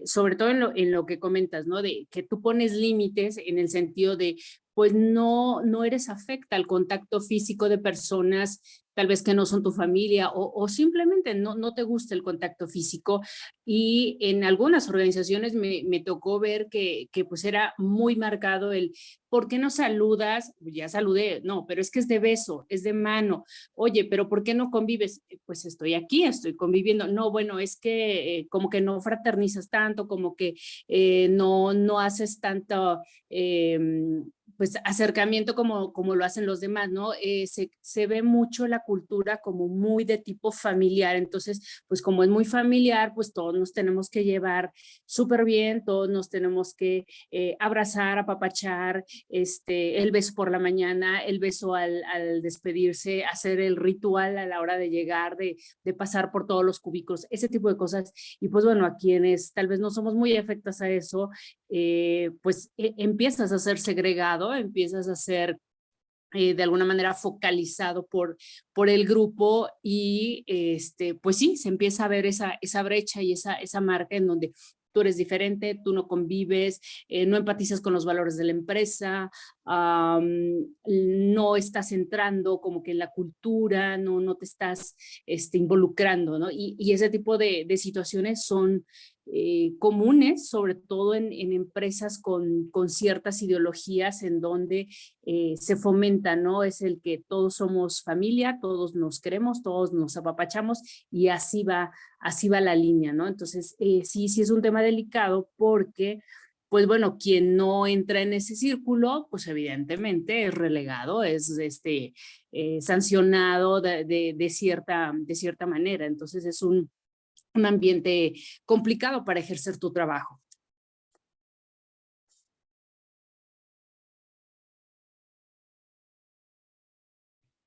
sobre todo en lo que comentas, ¿no? De que tú pones límites en el sentido de, pues no eres afecta al contacto físico de personas tal vez que no son tu familia o simplemente no te gusta el contacto físico. Y en algunas organizaciones me tocó ver que pues era muy marcado el ¿por qué no saludas? Ya saludé, no, pero es que es de beso, es de mano. Oye, pero ¿por qué no convives? Pues estoy aquí, estoy conviviendo. No, bueno, es que como que no fraternizas tanto, como que no haces tanto, pues acercamiento como lo hacen los demás, ¿no? Se ve mucho la cultura como muy de tipo familiar, entonces, pues como es muy familiar, pues todos nos tenemos que llevar súper bien, todos nos tenemos que abrazar, apapachar, el beso por la mañana, el beso al despedirse, hacer el ritual a la hora de llegar, de pasar por todos los cubículos, ese tipo de cosas. Y pues bueno, a quienes tal vez no somos muy afectas a eso, pues empiezas a ser segregado, empiezas a ser de alguna manera focalizado por el grupo y pues sí, se empieza a ver esa brecha y esa marca en donde tú eres diferente, tú no convives, no empatizas con los valores de la empresa, no estás entrando como que en la cultura, no te estás involucrando, ¿no? Y ese tipo de situaciones son comunes, sobre todo en empresas con ciertas ideologías en donde se fomenta, ¿no? Es el que todos somos familia, todos nos queremos, todos nos apapachamos y así va la línea, ¿no? Entonces, sí es un tema delicado porque, pues bueno, quien no entra en ese círculo, pues evidentemente es relegado, es sancionado de cierta manera. Entonces, es un ambiente complicado para ejercer tu trabajo.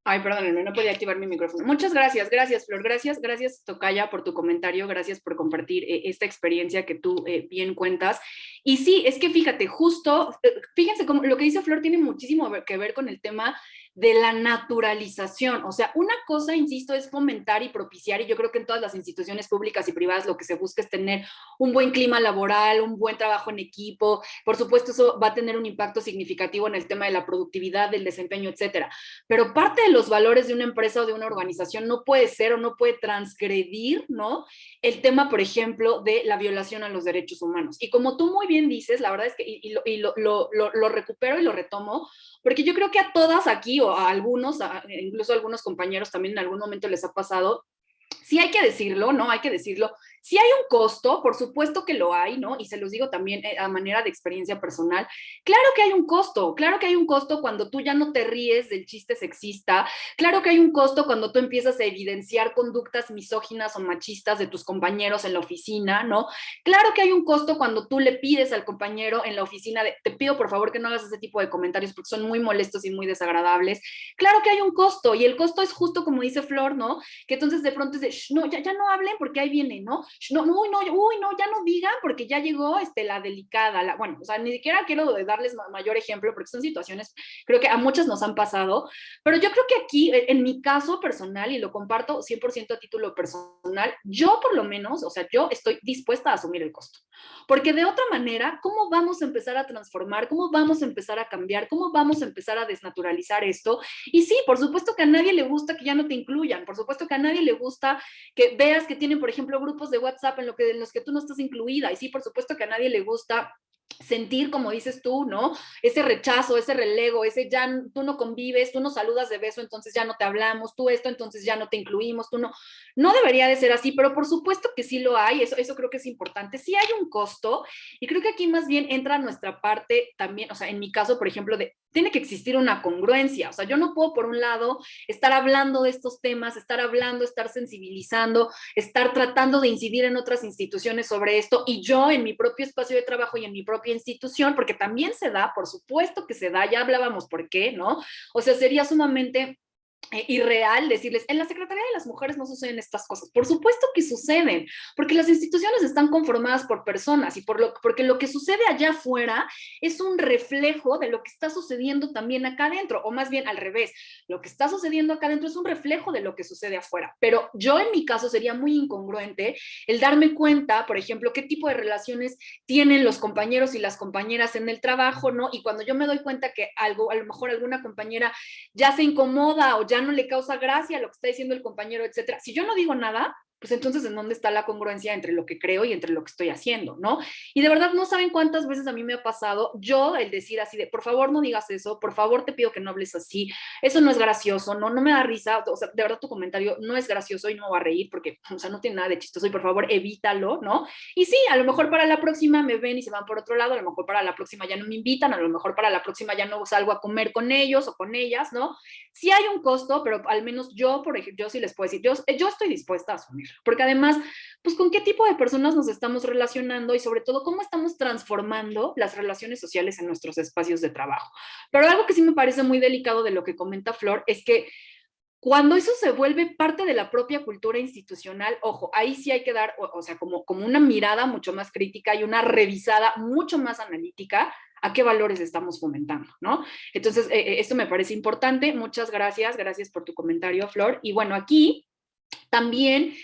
Ay, perdónenme, no podía activar mi micrófono. Muchas gracias, Flor. Gracias, Tocaya, por tu comentario. Gracias por compartir esta experiencia que tú bien cuentas. Y sí, es que fíjate, justo, fíjense cómo lo que dice Flor tiene muchísimo que ver con el tema de la naturalización. O sea, una cosa, insisto, es fomentar y propiciar, y yo creo que en todas las instituciones públicas y privadas lo que se busca es tener un buen clima laboral, un buen trabajo en equipo. Por supuesto, eso va a tener un impacto significativo en el tema de la productividad, del desempeño, etcétera. Pero parte de los valores de una empresa o de una organización no puede ser o no puede transgredir, ¿no? El tema, por ejemplo, de la violación a los derechos humanos. Y como tú muy bien dices, la verdad es que, lo recupero y lo retomo, porque yo creo que a todas aquí, o a algunos, incluso a algunos compañeros también en algún momento les ha pasado, sí hay que decirlo, ¿no? Hay que decirlo. Si hay un costo, por supuesto que lo hay, ¿no? Y se los digo también a manera de experiencia personal. Claro que hay un costo cuando tú ya no te ríes del chiste sexista, claro que hay un costo cuando tú empiezas a evidenciar conductas misóginas o machistas de tus compañeros en la oficina, ¿no? Claro que hay un costo cuando tú le pides al compañero en la oficina, te pido por favor que no hagas ese tipo de comentarios porque son muy molestos y muy desagradables. Claro que hay un costo y el costo es justo como dice Flor, ¿no? Que entonces de pronto es de, no, ya no hablen porque ahí viene, ¿no? No, ya no digan porque ya llegó la delicada, bueno, o sea, ni siquiera quiero darles mayor ejemplo porque son situaciones, creo que a muchas nos han pasado, pero yo creo que aquí, en mi caso personal, y lo comparto 100% a título personal, yo por lo menos, o sea, yo estoy dispuesta a asumir el costo, porque de otra manera, ¿cómo vamos a empezar a transformar? ¿Cómo vamos a empezar a cambiar? ¿Cómo vamos a empezar a desnaturalizar esto? Y sí, por supuesto que a nadie le gusta que ya no te incluyan, por supuesto que a nadie le gusta que veas que tienen, por ejemplo, grupos de WhatsApp en los que tú no estás incluida. Y sí, por supuesto que a nadie le gusta sentir, como dices tú, ¿no? Ese rechazo, ese relego, ese ya tú no convives, tú no saludas de beso, entonces ya no te hablamos, tú esto, entonces ya no te incluimos, tú no. No debería de ser así, pero por supuesto que sí lo hay, eso creo que es importante. Sí hay un costo, y creo que aquí más bien entra nuestra parte también, o sea, en mi caso, por ejemplo, tiene que existir una congruencia, o sea, yo no puedo, por un lado, estar hablando de estos temas, estar hablando, estar sensibilizando, estar tratando de incidir en otras instituciones sobre esto, y yo en mi propio espacio de trabajo y en mi propia institución, porque también se da, por supuesto que se da, ya hablábamos por qué, ¿no? O sea, sería sumamente irreal decirles, en la Secretaría de las Mujeres no suceden estas cosas. Por supuesto que suceden, porque las instituciones están conformadas por personas y porque lo que sucede allá afuera es un reflejo de lo que está sucediendo también acá adentro, o más bien al revés, lo que está sucediendo acá adentro es un reflejo de lo que sucede afuera. Pero yo en mi caso sería muy incongruente el darme cuenta, por ejemplo, qué tipo de relaciones tienen los compañeros y las compañeras en el trabajo, ¿no? Y cuando yo me doy cuenta que algo, a lo mejor alguna compañera ya se incomoda o ya no le causa gracia lo que está diciendo el compañero, etcétera. Si yo no digo nada, pues entonces ¿en dónde está la congruencia entre lo que creo y entre lo que estoy haciendo, ¿no? Y de verdad no saben cuántas veces a mí me ha pasado yo el decir así de, por favor no digas eso, por favor te pido que no hables así, eso no es gracioso, no me da risa, o sea, de verdad tu comentario no es gracioso y no me va a reír porque, o sea, no tiene nada de chistoso y por favor evítalo, ¿no? Y sí, a lo mejor para la próxima me ven y se van por otro lado, a lo mejor para la próxima ya no me invitan, a lo mejor para la próxima ya no salgo a comer con ellos o con ellas, ¿no? Sí hay un costo, pero al menos yo, por ejemplo, yo sí les puedo decir, yo estoy dispuesta a asumirlo, porque además, pues con qué tipo de personas nos estamos relacionando y sobre todo cómo estamos transformando las relaciones sociales en nuestros espacios de trabajo. Pero algo que sí me parece muy delicado de lo que comenta Flor es que cuando eso se vuelve parte de la propia cultura institucional, ojo, ahí sí hay que dar, o sea, como una mirada mucho más crítica y una revisada mucho más analítica a qué valores estamos fomentando, ¿no? Entonces, esto me parece importante. Muchas gracias, gracias por tu comentario, Flor. Y bueno, aquí también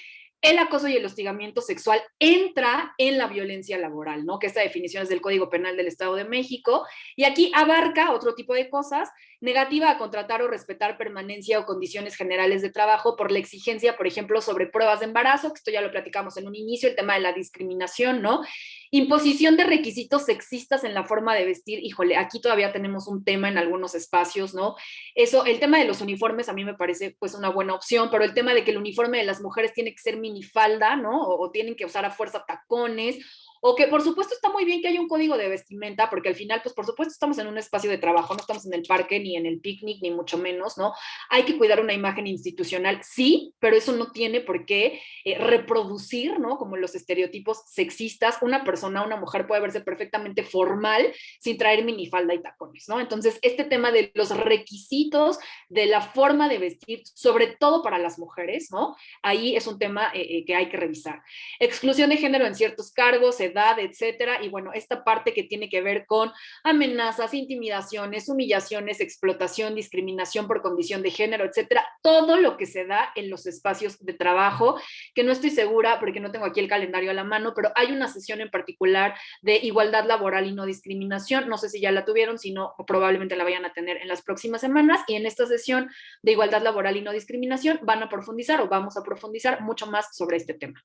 el acoso y el hostigamiento sexual entra en la violencia laboral, ¿no? Que esta definición es del Código Penal del Estado de México, y aquí abarca otro tipo de cosas: negativa a contratar o respetar permanencia o condiciones generales de trabajo por la exigencia, por ejemplo, sobre pruebas de embarazo, que esto ya lo platicamos en un inicio, el tema de la discriminación, ¿no? Imposición de requisitos sexistas en la forma de vestir. Híjole, aquí todavía tenemos un tema en algunos espacios, ¿no? Eso, el tema de los uniformes a mí me parece pues una buena opción, pero el tema de que el uniforme de las mujeres tiene que ser minifalda, ¿no? O tienen que usar a fuerza tacones, o que por supuesto está muy bien que haya un código de vestimenta, porque al final, pues por supuesto estamos en un espacio de trabajo, no estamos en el parque, ni en el picnic, ni mucho menos, ¿no? Hay que cuidar una imagen institucional, sí, pero eso no tiene por qué reproducir, ¿no? Como los estereotipos sexistas. Una persona, una mujer puede verse perfectamente formal sin traer minifalda y tacones, ¿no? Entonces, este tema de los requisitos, de la forma de vestir, sobre todo para las mujeres, ¿no? Ahí es un tema que hay que revisar. Exclusión de género en ciertos cargos, edad, etcétera. Y bueno, esta parte que tiene que ver con amenazas, intimidaciones, humillaciones, explotación, discriminación por condición de género, etcétera. Todo lo que se da en los espacios de trabajo, que no estoy segura porque no tengo aquí el calendario a la mano, pero hay una sesión en particular de igualdad laboral y no discriminación. No sé si ya la tuvieron, si no, probablemente la vayan a tener en las próximas semanas. Y en esta sesión de igualdad laboral y no discriminación van a profundizar, o vamos a profundizar mucho más sobre este tema.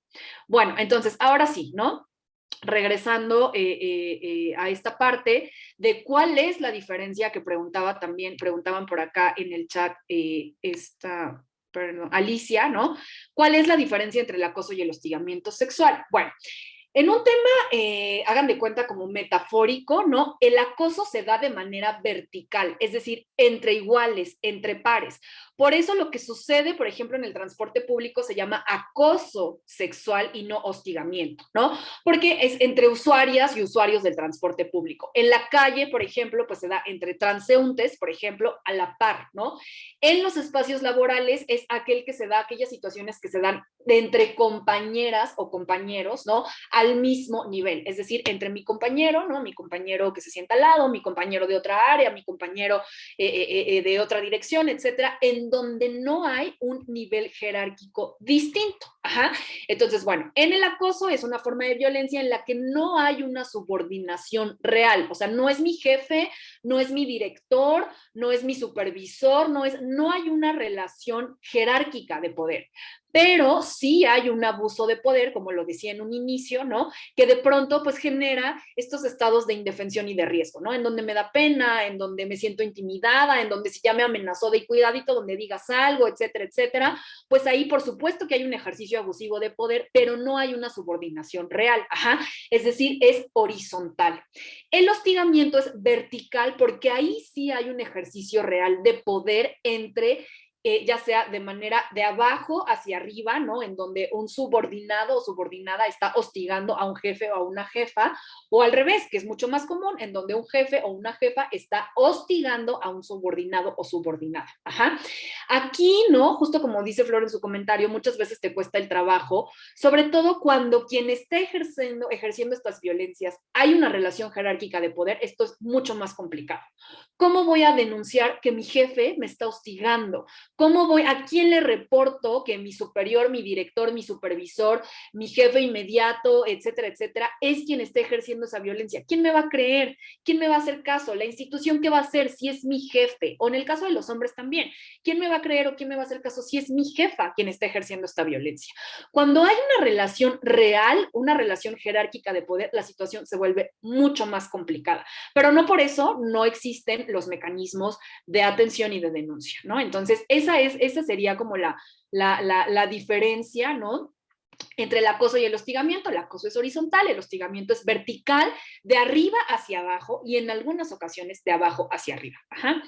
Bueno, entonces, ahora sí, ¿no? Regresando a esta parte de cuál es la diferencia que preguntaban por acá en el chat, perdón, Alicia, ¿no? ¿Cuál es la diferencia entre el acoso y el hostigamiento sexual? Bueno, en un tema, hagan de cuenta como metafórico, ¿no? El acoso se da de manera vertical, es decir, entre iguales, entre pares. Por eso lo que sucede, por ejemplo, en el transporte público se llama acoso sexual y no hostigamiento, ¿no? Porque es entre usuarias y usuarios del transporte público. En la calle, por ejemplo, pues se da entre transeúntes, por ejemplo, a la par, ¿no? En los espacios laborales es aquel que se da, aquellas situaciones que se dan entre compañeras o compañeros, ¿no? Al mismo nivel, es decir, entre mi compañero, ¿no? Mi compañero que se sienta al lado, mi compañero de otra área, mi compañero de otra dirección, etcétera, en donde no hay un nivel jerárquico distinto. Ajá. Entonces, bueno, en el acoso es una forma de violencia en la que no hay una subordinación real, o sea, no es mi jefe, no es mi director, no es mi supervisor, no hay una relación jerárquica de poder. Pero sí hay un abuso de poder, como lo decía en un inicio, ¿no? Que de pronto pues genera estos estados de indefensión y de riesgo, ¿no? En donde me da pena, en donde me siento intimidada, en donde si ya me amenazó de cuidadito, donde digas algo, etcétera, etcétera, pues ahí por supuesto que hay un ejercicio abusivo de poder, pero no hay una subordinación real, ajá, es decir, es horizontal. El hostigamiento es vertical porque ahí sí hay un ejercicio real de poder entre ya sea de manera de abajo hacia arriba, ¿no? En donde un subordinado o subordinada está hostigando a un jefe o a una jefa, o al revés, que es mucho más común, en donde un jefe o una jefa está hostigando a un subordinado o subordinada. Ajá. Aquí, ¿no? Justo como dice Flor en su comentario, muchas veces te cuesta el trabajo, sobre todo cuando quien está ejerciendo estas violencias, hay una relación jerárquica de poder, esto es mucho más complicado. ¿Cómo voy a denunciar que mi jefe me está hostigando? ¿Cómo voy? ¿A quién le reporto que mi superior, mi director, mi supervisor, mi jefe inmediato, etcétera, etcétera, es quien está ejerciendo esa violencia? ¿Quién me va a creer? ¿Quién me va a hacer caso? ¿La institución qué va a hacer si es mi jefe? O en el caso de los hombres también, ¿quién me va a creer o quién me va a hacer caso si es mi jefa quien está ejerciendo esta violencia? Cuando hay una relación real, una relación jerárquica de poder, la situación se vuelve mucho más complicada. Pero no por eso no existen los mecanismos de atención y de denuncia, ¿no? Entonces, esa sería como la diferencia, ¿no? Entre el acoso y el hostigamiento. El acoso es horizontal, el hostigamiento es vertical, de arriba hacia abajo y en algunas ocasiones de abajo hacia arriba. Ajá.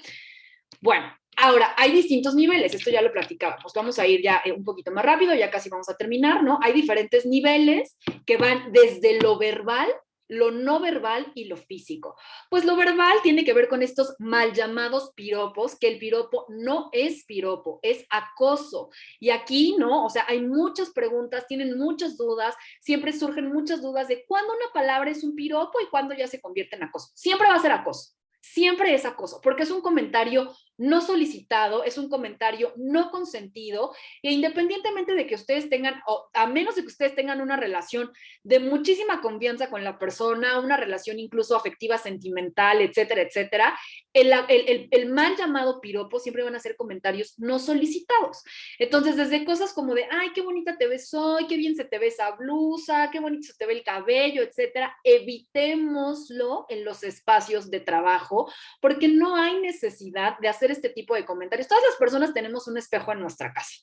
Bueno, ahora hay distintos niveles, esto ya lo platicábamos, vamos a ir ya un poquito más rápido, ya casi vamos a terminar, ¿no? Hay diferentes niveles que van desde lo verbal, lo no verbal y lo físico. Pues lo verbal tiene que ver con estos mal llamados piropos, que el piropo no es piropo, es acoso. Y aquí, ¿no? O sea, hay muchas preguntas, tienen muchas dudas, siempre surgen muchas dudas de cuándo una palabra es un piropo y cuándo ya se convierte en acoso. Siempre va a ser acoso. Siempre es acoso, porque es un comentario no solicitado, es un comentario no consentido, e independientemente de que ustedes tengan, o a menos de que ustedes tengan una relación de muchísima confianza con la persona, una relación incluso afectiva, sentimental, etcétera, etcétera, el mal llamado piropo siempre van a ser comentarios no solicitados. Entonces, desde cosas como de, ay, qué bonita te ves hoy, qué bien se te ve esa blusa, qué bonito se te ve el cabello, etcétera, evitémoslo en los espacios de trabajo, porque no hay necesidad de hacer este tipo de comentarios. Todas las personas tenemos un espejo en nuestra casa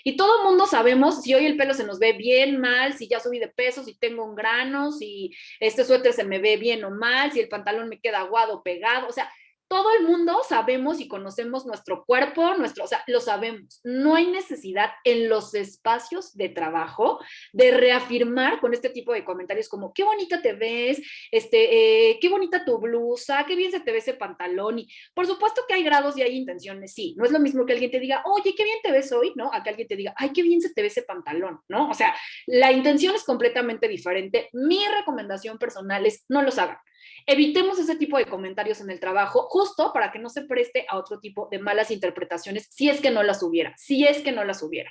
y todo el mundo sabemos si hoy el pelo se nos ve bien, mal, si ya subí de peso, si tengo un grano, si este suéter se me ve bien o mal, si el pantalón me queda aguado, pegado, o sea, todo el mundo sabemos y conocemos nuestro cuerpo, o sea, lo sabemos. No hay necesidad en los espacios de trabajo de reafirmar con este tipo de comentarios como, qué bonita te ves, qué bonita tu blusa, qué bien se te ve ese pantalón. Y por supuesto que hay grados y hay intenciones, sí. No es lo mismo que alguien te diga, oye, qué bien te ves hoy, ¿no? A que alguien te diga, ay, qué bien se te ve ese pantalón, ¿no? O sea, la intención es completamente diferente. Mi recomendación personal es no los hagan. Evitemos ese tipo de comentarios en el trabajo, justo para que no se preste a otro tipo de malas interpretaciones, si es que no las hubiera, si es que no las hubiera.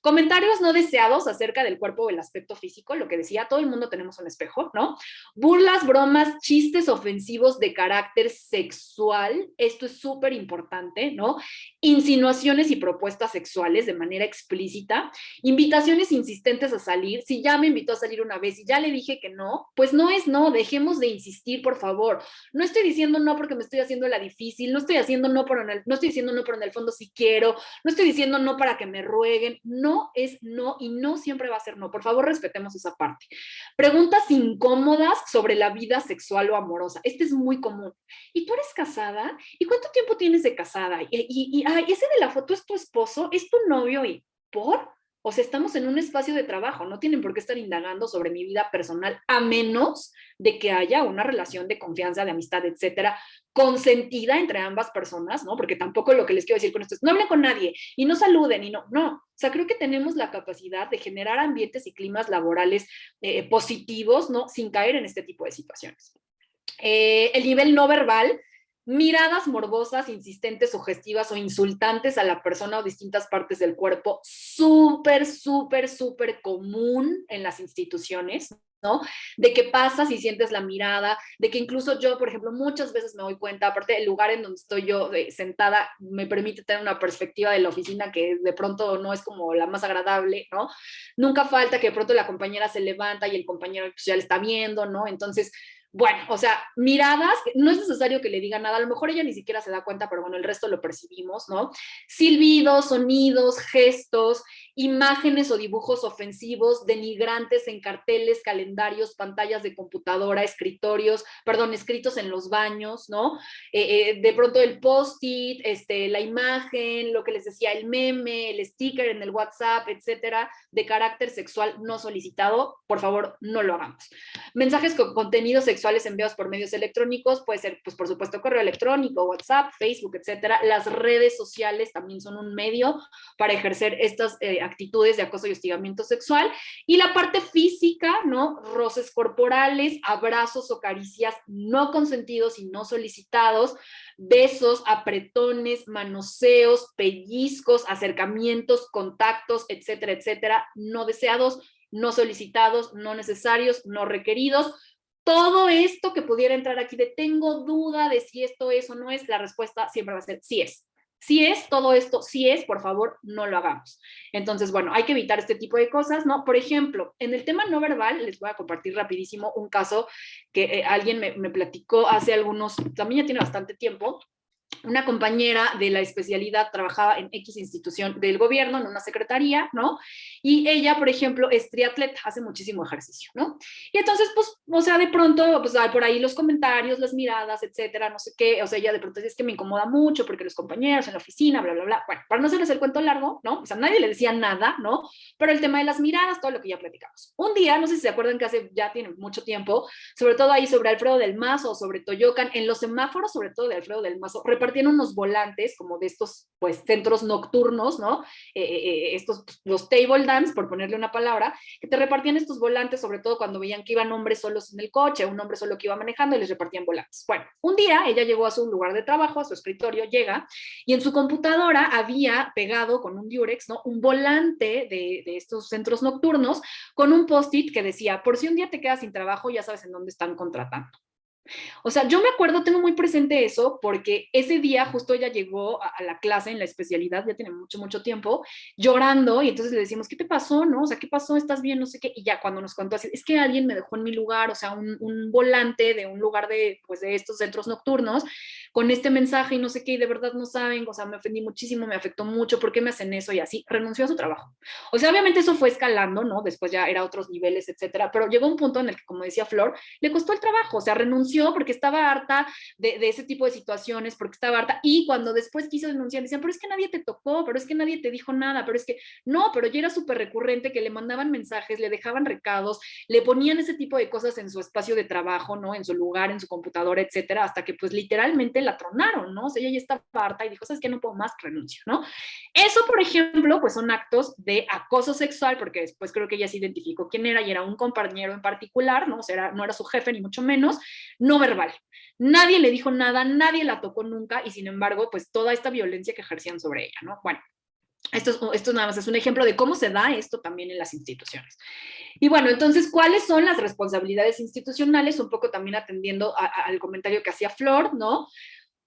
Comentarios no deseados acerca del cuerpo o el aspecto físico, lo que decía, todo el mundo tenemos un espejo, ¿no? Burlas, bromas, chistes ofensivos de carácter sexual, esto es súper importante, ¿no? Insinuaciones y propuestas sexuales de manera explícita, invitaciones insistentes a salir, si ya me invitó a salir una vez y ya le dije que no, pues no es no, dejemos de insistir, por favor. No estoy diciendo no porque me estoy haciendo la difícil, no estoy haciendo no, no estoy diciendo no, pero en el fondo sí quiero, no estoy diciendo no para que me rueguen, no es no y no siempre va a ser no. Por favor, respetemos esa parte. Preguntas incómodas sobre la vida sexual o amorosa. Este es muy común. ¿Y tú eres casada? ¿Y cuánto tiempo tienes de casada? Ay, ese de la foto es tu esposo, es tu novio y ¿por? O sea, estamos en un espacio de trabajo, no tienen por qué estar indagando sobre mi vida personal, a menos de que haya una relación de confianza, de amistad, etcétera, consentida entre ambas personas, ¿no? Porque tampoco lo que les quiero decir con esto es, no hablen con nadie y no saluden y no. O sea, creo que tenemos la capacidad de generar ambientes y climas laborales positivos, ¿no? Sin caer en este tipo de situaciones. El nivel no verbal, Miradas morbosas, insistentes, sugestivas o insultantes a la persona o distintas partes del cuerpo, súper, súper, súper común en las instituciones, ¿no? De qué pasa si sientes la mirada, de que incluso yo, por ejemplo, muchas veces me doy cuenta, aparte del lugar en donde estoy yo sentada, me permite tener una perspectiva de la oficina que de pronto no es como la más agradable, ¿no? Nunca falta que de pronto la compañera se levanta y el compañero pues, ya le está viendo, ¿no? Entonces, bueno, o sea, miradas, no es necesario que le diga nada, a lo mejor ella ni siquiera se da cuenta, pero bueno, el resto lo percibimos, ¿no? Silbidos, sonidos, gestos, imágenes o dibujos ofensivos, denigrantes en carteles, calendarios, pantallas de computadora, escritorios, perdón, escritos en los baños, ¿no? De pronto el post-it, la imagen, lo que les decía, el meme, el sticker en el WhatsApp, etcétera, de carácter sexual no solicitado, por favor, no lo hagamos. Mensajes con contenidos sexuales enviados por medios electrónicos, puede ser, pues, por supuesto, correo electrónico, WhatsApp, Facebook, etcétera. Las redes sociales también son un medio para ejercer estas actitudes de acoso y hostigamiento sexual. Y la parte física, ¿no? Roces corporales, abrazos o caricias no consentidos y no solicitados, besos, apretones, manoseos, pellizcos, acercamientos, contactos, etcétera, etcétera, no deseados, no solicitados, no necesarios, no requeridos. Todo esto que pudiera entrar aquí de tengo duda de si esto es o no es, la respuesta siempre va a ser sí es. Si es todo esto, si es, por favor, no lo hagamos. Entonces, bueno, hay que evitar este tipo de cosas, ¿no? Por ejemplo, en el tema no verbal, les voy a compartir rapidísimo un caso que alguien me platicó hace algunos, también ya tiene bastante tiempo. Una compañera de la especialidad trabajaba en X institución del gobierno, en una secretaría, ¿no? Y ella, por ejemplo, es triatleta, hace muchísimo ejercicio, ¿no? Y entonces, pues, o sea, de pronto, pues hay por ahí los comentarios, las miradas, etcétera, no sé qué, o sea, ella de pronto dice, es que me incomoda mucho porque los compañeros en la oficina, bla, bla, bla. Bueno, para no hacerles el cuento largo, ¿no? O sea, nadie le decía nada, ¿no? Pero el tema de las miradas, todo lo que ya platicamos. Un día, no sé si se acuerdan que hace, ya tiene mucho tiempo, sobre todo ahí sobre Alfredo del Mazo, sobre Toyocan, en los semáforos, sobre todo de Alfredo del Mazo, repartían unos volantes como de estos, pues, centros nocturnos, ¿no? Estos, los table dance, por ponerle una palabra, que te repartían estos volantes, sobre todo cuando veían que iban hombres solos en el coche, un hombre solo que iba manejando y les repartían volantes. Bueno, un día ella llegó a su lugar de trabajo, a su escritorio, llega, y en su computadora había pegado con un diurex, ¿no? Un volante de estos centros nocturnos con un post-it que decía, por si un día te quedas sin trabajo, ya sabes en dónde están contratando. O sea, yo me acuerdo, tengo muy presente eso, porque ese día justo ella llegó a la clase en la especialidad, ya tiene mucho, mucho tiempo, llorando, y entonces le decimos, ¿qué te pasó, no? O sea, ¿qué pasó? ¿Estás bien? No sé qué, y ya cuando nos contó así, es que alguien me dejó en mi lugar, o sea, un volante de un lugar de, pues, de estos centros nocturnos, con este mensaje y no sé qué, y de verdad no saben, o sea, me ofendí muchísimo, me afectó mucho, ¿por qué me hacen eso? Y así, renunció a su trabajo. O sea, obviamente eso fue escalando, ¿no? Después ya era otros niveles, etcétera, pero llegó un punto en el que, como decía Flor, le costó el trabajo, o sea, renunció porque estaba harta de ese tipo de situaciones, porque estaba harta, y cuando después quiso denunciar, decían, pero es que nadie te tocó, pero es que nadie te dijo nada, pero es que, no, pero ya era súper recurrente que le mandaban mensajes, le dejaban recados, le ponían ese tipo de cosas en su espacio de trabajo, ¿no? En su lugar, en su computadora, etcétera, hasta que pues literalmente la tronaron, ¿no? O sea, ella ya estaba harta y dijo, ¿sabes qué? No puedo más, renuncio, ¿no? Eso, por ejemplo, pues son actos de acoso sexual, porque después creo que ella se identificó quién era y era un compañero en particular, ¿no? O sea, no era su jefe ni mucho menos, no verbal. Nadie le dijo nada, nadie la tocó nunca y sin embargo, pues toda esta violencia que ejercían sobre ella, ¿no? Bueno, esto nada más es un ejemplo de cómo se da esto también en las instituciones. Y bueno, entonces, ¿cuáles son las responsabilidades institucionales? Un poco también atendiendo al comentario que hacía Flor, ¿no?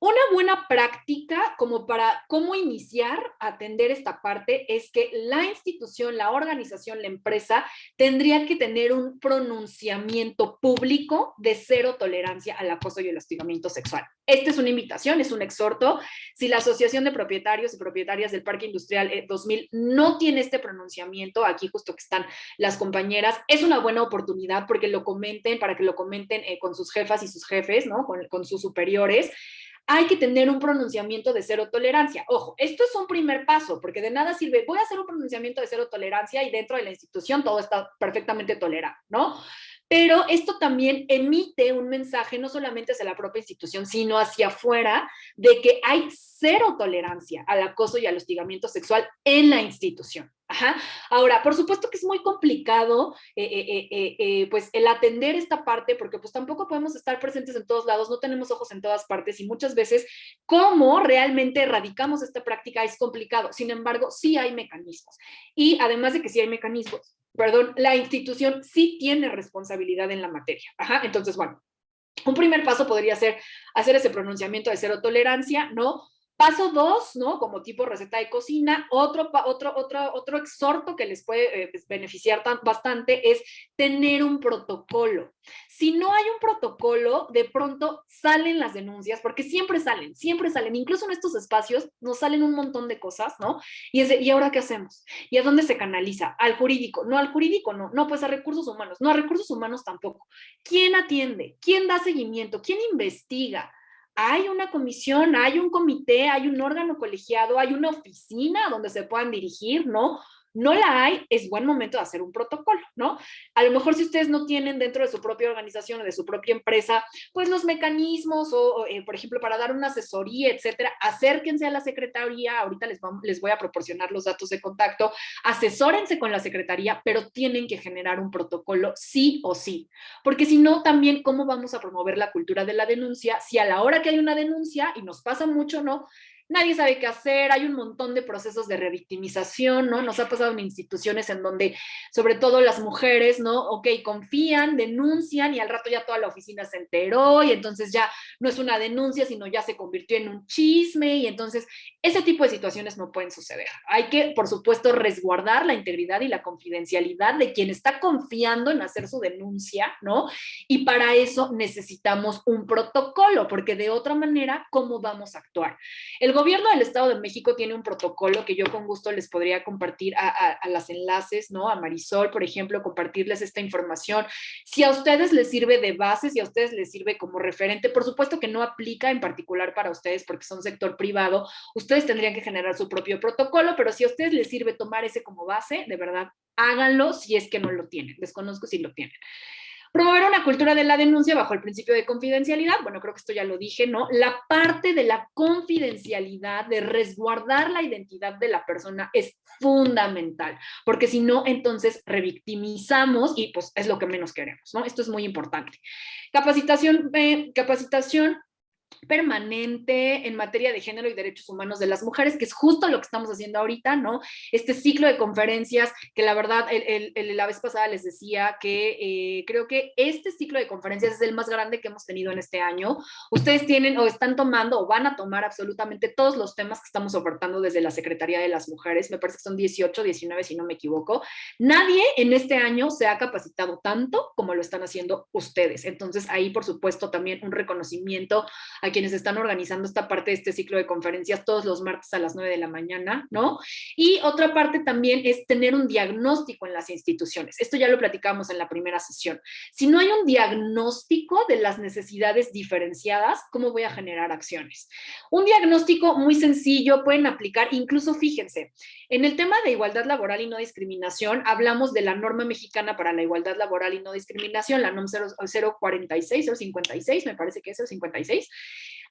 Una buena práctica como para cómo iniciar a atender esta parte es que la institución, la organización, la empresa tendría que tener un pronunciamiento público de cero tolerancia al acoso y el hostigamiento sexual. Esta es una invitación, es un exhorto. Si la Asociación de Propietarios y Propietarias del Parque Industrial 2000 no tiene este pronunciamiento, aquí justo que están las compañeras, es una buena oportunidad porque lo comenten, para que lo comenten con sus jefas y sus jefes, ¿no? Con sus superiores. Hay que tener un pronunciamiento de cero tolerancia. Ojo, esto es un primer paso, porque de nada sirve, voy a hacer un pronunciamiento de cero tolerancia y dentro de la institución todo está perfectamente tolerado, ¿no? pero esto también emite un mensaje no solamente hacia la propia institución, sino hacia afuera, de que hay cero tolerancia al acoso y al hostigamiento sexual en la institución. Ajá. Ahora, por supuesto que es muy complicado pues el atender esta parte, porque pues tampoco podemos estar presentes en todos lados, no tenemos ojos en todas partes, y muchas veces cómo realmente erradicamos esta práctica es complicado. Sin embargo, sí hay mecanismos, y además de que sí hay mecanismos, perdón, la institución sí tiene responsabilidad en la materia. Ajá. Entonces, bueno, un primer paso podría ser hacer ese pronunciamiento de cero tolerancia, ¿no? Paso dos, ¿no? Como tipo receta de cocina, otro exhorto que les puede beneficiar bastante es tener un protocolo. Si no hay un protocolo, de pronto salen las denuncias, porque siempre salen, incluso en estos espacios nos salen un montón de cosas, ¿no? Y es de, ¿y ahora qué hacemos? ¿Y a dónde se canaliza? ¿Al jurídico? No, al jurídico no. No, pues a recursos humanos. No, a recursos humanos tampoco. ¿Quién atiende? ¿Quién da seguimiento? ¿Quién investiga? Hay una comisión, hay un comité, hay un órgano colegiado, hay una oficina donde se puedan dirigir, ¿no? No la hay, es buen momento de hacer un protocolo, ¿no? A lo mejor si ustedes no tienen dentro de su propia organización o de su propia empresa, pues los mecanismos por ejemplo, para dar una asesoría, etcétera, acérquense a la secretaría, ahorita les voy a proporcionar los datos de contacto, asesórense con la secretaría, pero tienen que generar un protocolo sí o sí, porque si no, también cómo vamos a promover la cultura de la denuncia si a la hora que hay una denuncia, y nos pasa mucho, ¿no? Nadie sabe qué hacer, hay un montón de procesos de revictimización, ¿no? Nos ha pasado en instituciones en donde, sobre todo las mujeres, ¿no? Ok, confían, denuncian y al rato ya toda la oficina se enteró y entonces ya no es una denuncia, sino ya se convirtió en un chisme y entonces ese tipo de situaciones no pueden suceder. Hay que, por supuesto, resguardar la integridad y la confidencialidad de quien está confiando en hacer su denuncia, ¿no? Y para eso necesitamos un protocolo, porque de otra manera, ¿cómo vamos a actuar? El gobierno del Estado de México tiene un protocolo que yo con gusto les podría compartir a las enlaces, ¿no? A Marisol, por ejemplo, compartirles esta información. Si a ustedes les sirve de base, si a ustedes les sirve como referente, por supuesto que no aplica en particular para ustedes porque son sector privado, ustedes tendrían que generar su propio protocolo, pero si a ustedes les sirve tomar ese como base, de verdad, háganlo si es que no lo tienen. Desconozco si lo tienen. Promover una cultura de la denuncia bajo el principio de confidencialidad, bueno, creo que esto ya lo dije, ¿no? La parte de la confidencialidad, de resguardar la identidad de la persona es fundamental, porque si no, entonces revictimizamos y pues es lo que menos queremos, ¿no? Esto es muy importante. Capacitación permanente en materia de género y derechos humanos de las mujeres, que es justo lo que estamos haciendo ahorita, ¿no? Este ciclo de conferencias, que la verdad, la vez pasada les decía que creo que este ciclo de conferencias es el más grande que hemos tenido en este año. Ustedes tienen o están tomando o van a tomar absolutamente todos los temas que estamos ofertando desde la Secretaría de las Mujeres, me parece que son 18, 19, si no me equivoco. Nadie en este año se ha capacitado tanto como lo están haciendo ustedes. Entonces, ahí, por supuesto, también un reconocimiento a quienes están organizando esta parte de este ciclo de conferencias todos los martes a las 9 de la mañana, ¿no? Y otra parte también es tener un diagnóstico en las instituciones. Esto ya lo platicamos en la primera sesión. Si no hay un diagnóstico de las necesidades diferenciadas, ¿cómo voy a generar acciones? Un diagnóstico muy sencillo, pueden aplicar, incluso fíjense, en el tema de igualdad laboral y no discriminación, hablamos de la norma mexicana para la igualdad laboral y no discriminación, la NOM 046, 056, me parece que es 056.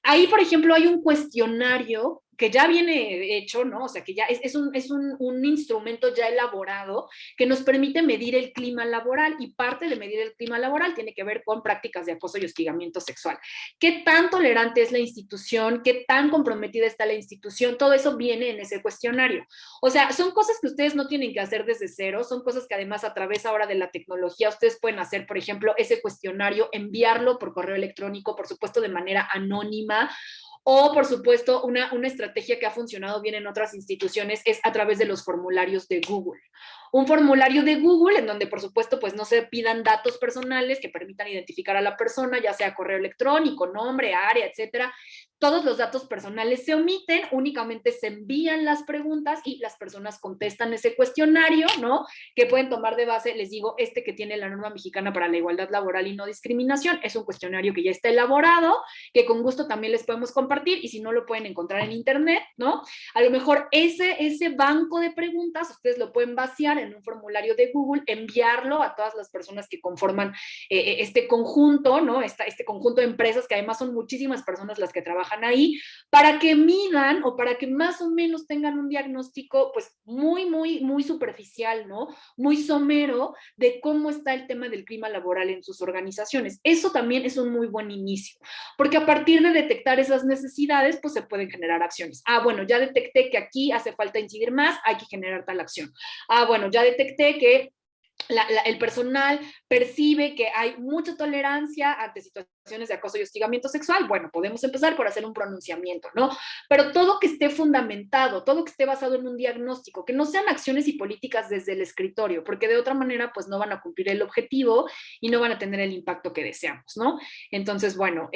Ahí, por ejemplo, hay un cuestionario que ya viene hecho, ¿no? O sea, que ya es un instrumento ya elaborado que nos permite medir el clima laboral, y parte de medir el clima laboral tiene que ver con prácticas de acoso y hostigamiento sexual. ¿Qué tan tolerante es la institución? ¿Qué tan comprometida está la institución? Todo eso viene en ese cuestionario. O sea, son cosas que ustedes no tienen que hacer desde cero, son cosas que además a través ahora de la tecnología ustedes pueden hacer, por ejemplo, ese cuestionario, enviarlo por correo electrónico, por supuesto de manera anónima, o, por supuesto, una estrategia que ha funcionado bien en otras instituciones es a través de los formularios de Google. Un formulario de Google en donde, por supuesto, pues no se pidan datos personales que permitan identificar a la persona, ya sea correo electrónico, nombre, área, etcétera. Todos los datos personales se omiten, únicamente se envían las preguntas y las personas contestan ese cuestionario, ¿no? Que pueden tomar de base, les digo, este que tiene la norma mexicana para la igualdad laboral y no discriminación. Es un cuestionario que ya está elaborado, que con gusto también les podemos compartir, y si no lo pueden encontrar en internet, ¿no? A lo mejor ese banco de preguntas ustedes lo pueden vaciar en un formulario de Google, enviarlo a todas las personas que conforman este conjunto, ¿no? Este conjunto de empresas, que además son muchísimas personas las que trabajan ahí, para que midan o para que más o menos tengan un diagnóstico pues muy superficial, ¿no? Muy somero de cómo está el tema del clima laboral en sus organizaciones. Eso también es un muy buen inicio, porque a partir de detectar esas necesidades, pues se pueden generar acciones. Ah, bueno, ya detecté que aquí hace falta incidir más, hay que generar tal acción. Ah, bueno, ya detecté que el personal percibe que hay mucha tolerancia ante situaciones de acoso y hostigamiento sexual, bueno, podemos empezar por hacer un pronunciamiento, ¿no? Pero todo que esté fundamentado, todo que esté basado en un diagnóstico, que no sean acciones y políticas desde el escritorio, porque de otra manera, pues no van a cumplir el objetivo y no van a tener el impacto que deseamos, ¿no? Entonces, bueno,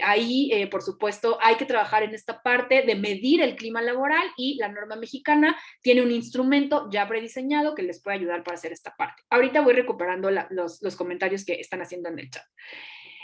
ahí, por supuesto, hay que trabajar en esta parte de medir el clima laboral y la norma mexicana tiene un instrumento ya prediseñado que les puede ayudar para hacer esta parte. Ahorita voy recuperando los comentarios que están haciendo en el chat.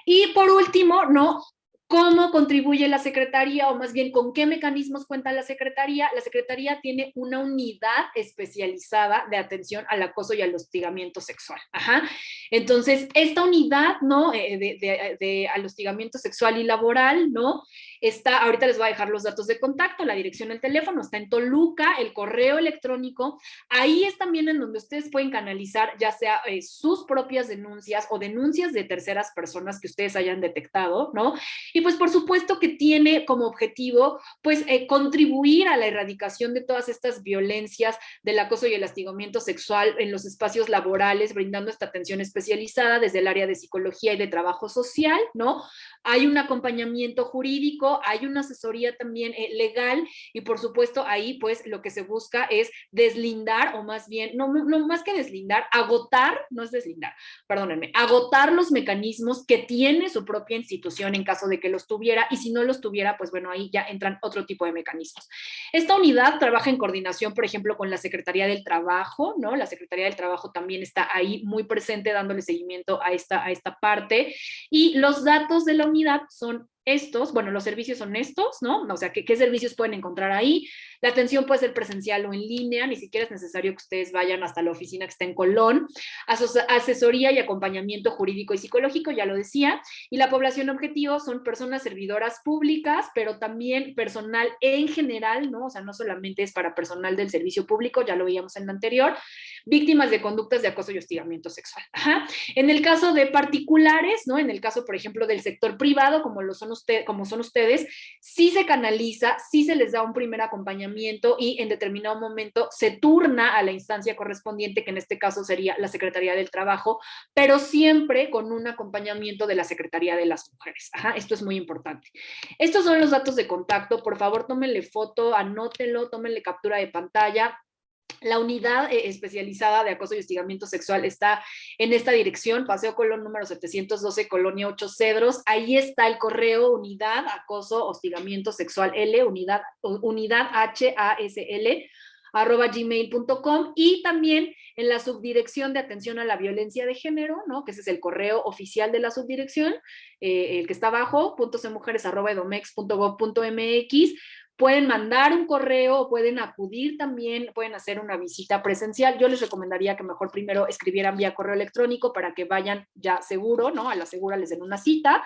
Y por último, ¿no? ¿Cómo contribuye la Secretaría, o más bien con qué mecanismos cuenta la Secretaría? La Secretaría tiene una unidad especializada de atención al acoso y al hostigamiento sexual. Ajá. Entonces, esta unidad, ¿no? Al hostigamiento sexual y laboral, ¿no? Está, ahorita les voy a dejar los datos de contacto, la dirección del teléfono, está en Toluca, el correo electrónico. Ahí es también en donde ustedes pueden canalizar ya sea sus propias denuncias o denuncias de terceras personas que ustedes hayan detectado, ¿no? Y pues por supuesto que tiene como objetivo pues contribuir a la erradicación de todas estas violencias del acoso y el hostigamiento sexual en los espacios laborales, brindando esta atención especializada desde el área de psicología y de trabajo social, ¿no? Hay un acompañamiento jurídico, hay una asesoría también legal y por supuesto ahí pues lo que se busca es deslindar, o más bien, no más que deslindar, agotar, no es deslindar, perdónenme, agotar los mecanismos que tiene su propia institución en caso de que los tuviera, y si no los tuviera, pues bueno, ahí ya entran otro tipo de mecanismos. Esta unidad trabaja en coordinación, por ejemplo, con la Secretaría del Trabajo, ¿no? La Secretaría del Trabajo también está ahí muy presente dándole seguimiento a esta parte, y los datos de la unidad son estos, bueno, los servicios son estos, ¿no? O sea, ¿qué servicios pueden encontrar ahí? La atención puede ser presencial o en línea, ni siquiera es necesario que ustedes vayan hasta la oficina que está en Colón. Asesoría y acompañamiento jurídico y psicológico, ya lo decía, y la población objetivo son personas servidoras públicas, pero también personal en general, ¿no? O sea, no solamente es para personal del servicio público, ya lo veíamos en lo anterior, víctimas de conductas de acoso y hostigamiento sexual. Ajá. En el caso de particulares, ¿no? En el caso, por ejemplo, del sector privado, como son ustedes, sí se canaliza, sí se les da un primer acompañamiento y en determinado momento se turna a la instancia correspondiente, que en este caso sería la Secretaría del Trabajo, pero siempre con un acompañamiento de la Secretaría de las Mujeres. Ajá, esto es muy importante. Estos son los datos de contacto. Por favor, tómenle foto, anótenlo, tómenle captura de pantalla. La unidad especializada de acoso y hostigamiento sexual está en esta dirección, Paseo Colón número 712, Colonia 8 Cedros. Ahí está el correo unidad acoso hostigamiento sexual L, unidad HASL, @gmail.com, y también en la subdirección de atención a la violencia de género, ¿no? Que ese es el correo oficial de la subdirección, el que está abajo, .cmujeres@edomex.gov.mx. Pueden mandar un correo o pueden acudir también, pueden hacer una visita presencial. Yo les recomendaría que mejor primero escribieran vía correo electrónico para que vayan ya seguro, ¿no? A la segura les den una cita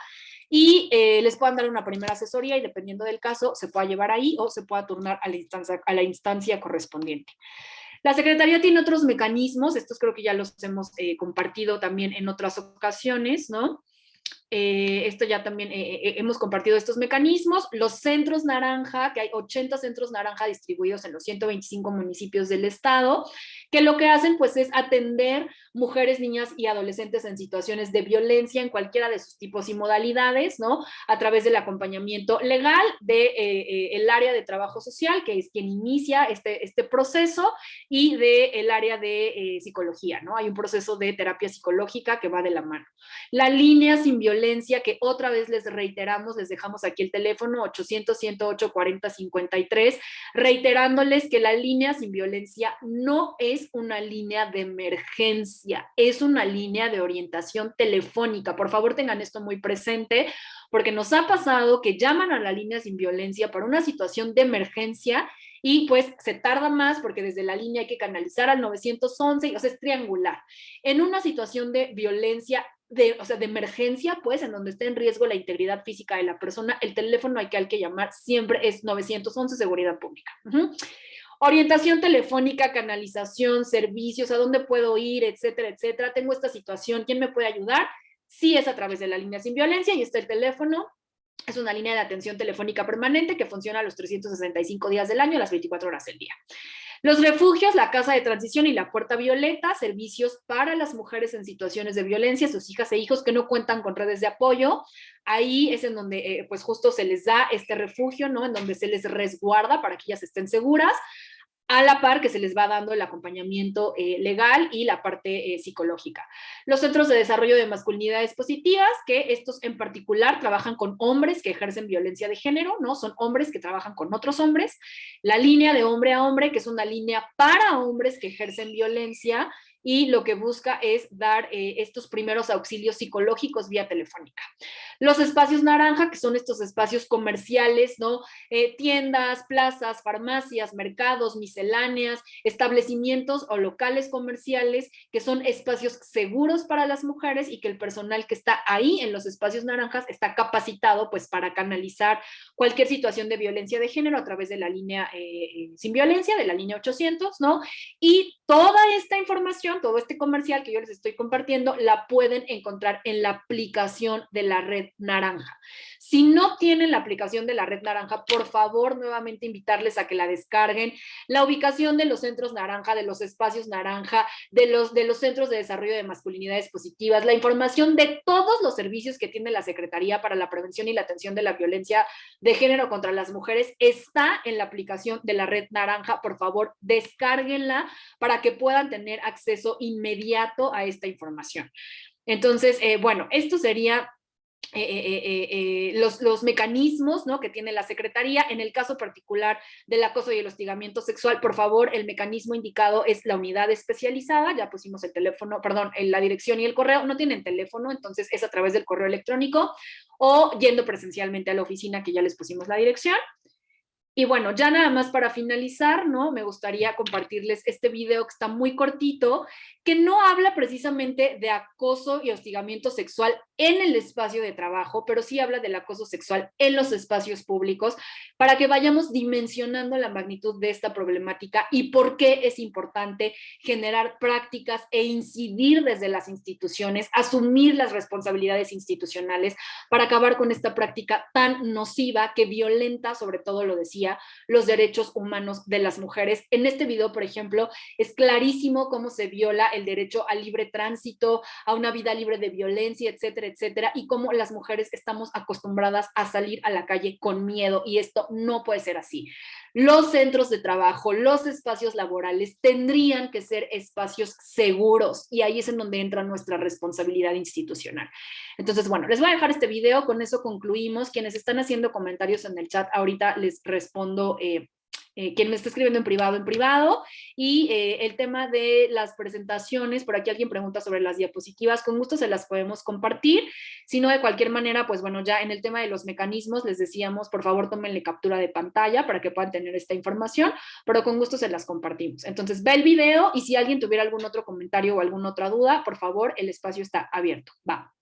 y les puedan dar una primera asesoría, y dependiendo del caso se pueda llevar ahí o se pueda turnar a la instancia correspondiente. La Secretaría tiene otros mecanismos, estos creo que ya los hemos compartido también en otras ocasiones, ¿no? Esto ya también hemos compartido estos mecanismos. Los centros naranja, que hay 80 centros naranja distribuidos en los 125 municipios del estado, que lo que hacen pues es atender mujeres, niñas y adolescentes en situaciones de violencia en cualquiera de sus tipos y modalidades, ¿no? A través del acompañamiento legal de el área de trabajo social, que es quien inicia este proceso, y del área de psicología, ¿no? Hay un proceso de terapia psicológica que va de la mano. La línea sin violencia, que otra vez les reiteramos, les dejamos aquí el teléfono 800-108-4053, reiterándoles que la línea sin violencia no es una línea de emergencia, es una línea de orientación telefónica. Por favor, tengan esto muy presente, porque nos ha pasado que llaman a la línea sin violencia para una situación de emergencia y pues se tarda más porque desde la línea hay que canalizar al 911, o sea, es triangular. En una situación de violencia, o sea, de emergencia, pues, en donde esté en riesgo la integridad física de la persona, el teléfono al que hay que llamar siempre es 911, Seguridad Pública. Orientación telefónica, canalización, servicios, a dónde puedo ir, etcétera, etcétera. Tengo esta situación, ¿quién me puede ayudar? Sí, es a través de la línea sin violencia y está el teléfono. Es una línea de atención telefónica permanente que funciona los 365 días del año, las 24 horas del día. Los refugios, la casa de transición y la puerta violeta, servicios para las mujeres en situaciones de violencia, sus hijas e hijos que no cuentan con redes de apoyo. Ahí es en donde pues justo se les da este refugio, ¿no? En donde se les resguarda para que ellas estén seguras, a la par que se les va dando el acompañamiento legal y la parte psicológica. Los centros de desarrollo de masculinidades positivas, que estos en particular trabajan con hombres que ejercen violencia de género, ¿no? Son hombres que trabajan con otros hombres. La línea de hombre a hombre, que es una línea para hombres que ejercen violencia, y lo que busca es dar estos primeros auxilios psicológicos vía telefónica. Los espacios naranja, que son estos espacios comerciales, ¿no? Tiendas, plazas, farmacias, mercados, misceláneas, establecimientos o locales comerciales, que son espacios seguros para las mujeres y que el personal que está ahí en los espacios naranjas está capacitado pues para canalizar cualquier situación de violencia de género a través de la línea sin violencia, de la línea 800, ¿no? Y toda esta información, todo este comercial que yo les estoy compartiendo, la pueden encontrar en la aplicación de la Red Naranja. Si no tienen la aplicación de la Red Naranja, por favor, nuevamente invitarles a que la descarguen. La ubicación de los centros naranja, de los espacios naranja, de los centros de desarrollo de masculinidades positivas, la información de todos los servicios que tiene la Secretaría para la Prevención y la Atención de la Violencia de Género contra las Mujeres está en la aplicación de la Red Naranja. Por favor, descárguenla para que puedan tener acceso inmediato a esta información. Entonces, bueno, esto sería los mecanismos, ¿no?, que tiene la Secretaría. En el caso particular del acoso y el hostigamiento sexual, por favor, el mecanismo indicado es la unidad especializada. Ya pusimos el teléfono, perdón, la dirección y el correo. No tienen teléfono, entonces es a través del correo electrónico o yendo presencialmente a la oficina, que ya les pusimos la dirección. Y bueno, ya nada más para finalizar, ¿no? Me gustaría compartirles este video que está muy cortito, que no habla precisamente de acoso y hostigamiento sexual en el espacio de trabajo, pero sí habla del acoso sexual en los espacios públicos, para que vayamos dimensionando la magnitud de esta problemática y por qué es importante generar prácticas e incidir desde las instituciones, asumir las responsabilidades institucionales para acabar con esta práctica tan nociva que violenta, sobre todo lo decía, los derechos humanos de las mujeres. En este video, por ejemplo, es clarísimo cómo se viola el derecho al libre tránsito, a una vida libre de violencia, etcétera, etcétera, y cómo las mujeres estamos acostumbradas a salir a la calle con miedo, y esto no puede ser así. Los centros de trabajo, los espacios laborales tendrían que ser espacios seguros, y ahí es en donde entra nuestra responsabilidad institucional. Entonces, bueno, les voy a dejar este video, con eso concluimos. Quienes están haciendo comentarios en el chat, ahorita les respondo quien me está escribiendo en privado, y el tema de las presentaciones, por aquí alguien pregunta sobre las diapositivas, con gusto se las podemos compartir. Si no, de cualquier manera, pues bueno, ya en el tema de los mecanismos les decíamos, por favor tómenle captura de pantalla para que puedan tener esta información, pero con gusto se las compartimos. Entonces ve el video, y si alguien tuviera algún otro comentario o alguna otra duda, por favor, el espacio está abierto. Va.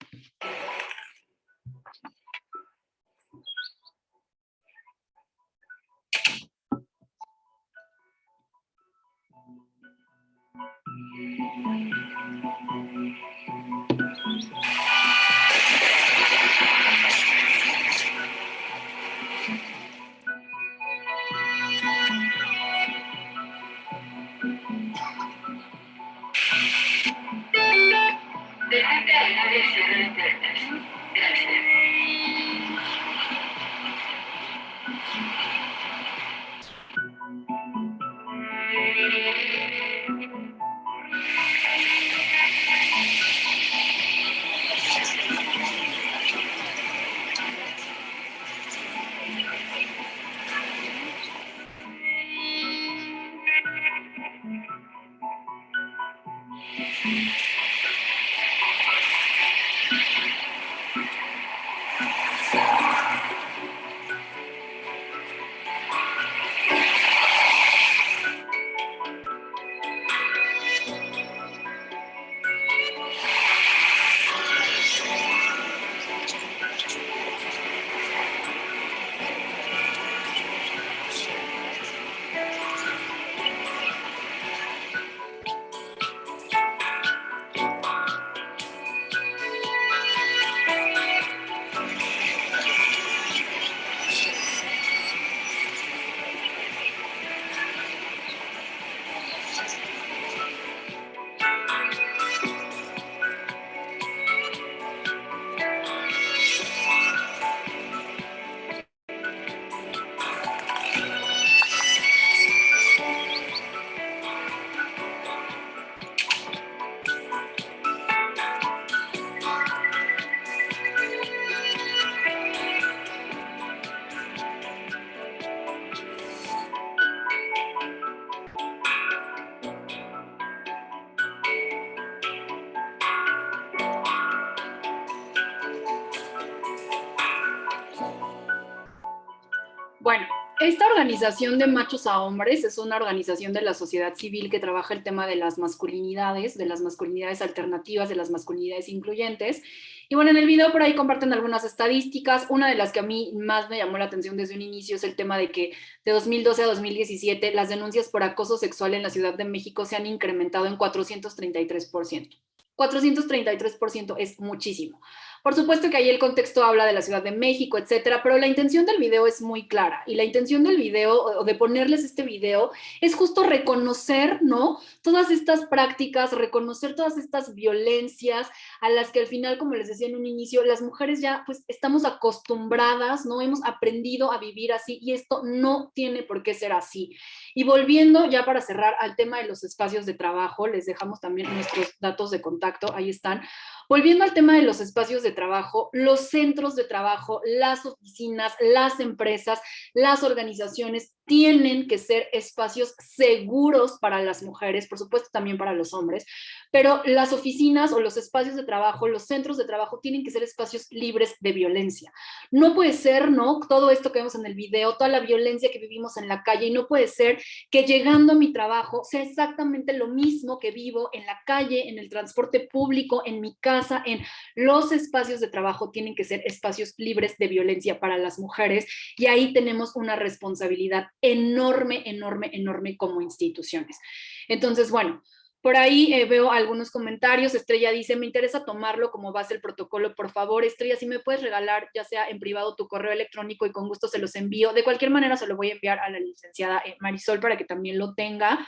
Esta organización de machos a hombres es una organización de la sociedad civil que trabaja el tema de las masculinidades alternativas, de las masculinidades incluyentes. Y bueno, en el video por ahí comparten algunas estadísticas. Una de las que a mí más me llamó la atención desde un inicio es el tema de que de 2012 a 2017 las denuncias por acoso sexual en la Ciudad de México se han incrementado en 433%. 433% es muchísimo. Por supuesto que ahí el contexto habla de la Ciudad de México, etcétera, pero la intención del video es muy clara y la intención del video o de ponerles este video es justo reconocer, ¿no? Todas estas prácticas, reconocer todas estas violencias a las que al final, como les decía en un inicio, las mujeres ya pues estamos acostumbradas, ¿no? Hemos aprendido a vivir así y esto no tiene por qué ser así. Y volviendo ya para cerrar al tema de los espacios de trabajo, les dejamos también nuestros datos de contacto, ahí están. Volviendo al tema de los espacios de trabajo, los centros de trabajo, las oficinas, las empresas, las organizaciones tienen que ser espacios seguros para las mujeres, por supuesto también para los hombres, pero las oficinas o los espacios de trabajo, los centros de trabajo tienen que ser espacios libres de violencia. No puede ser, ¿no? Todo esto que vemos en el video, toda la violencia que vivimos en la calle, y no puede ser que llegando a mi trabajo sea exactamente lo mismo que vivo en la calle, en el transporte público, en mi casa, en los espacios de trabajo tienen que ser espacios libres de violencia para las mujeres, y ahí tenemos una responsabilidad enorme, enorme, enorme como instituciones. Entonces, bueno, por ahí veo algunos comentarios. Estrella dice, me interesa tomarlo como base el protocolo, por favor. Estrella, si me puedes regalar, ya sea en privado, tu correo electrónico y con gusto se los envío. De cualquier manera, se lo voy a enviar a la licenciada Marisol para que también lo tenga.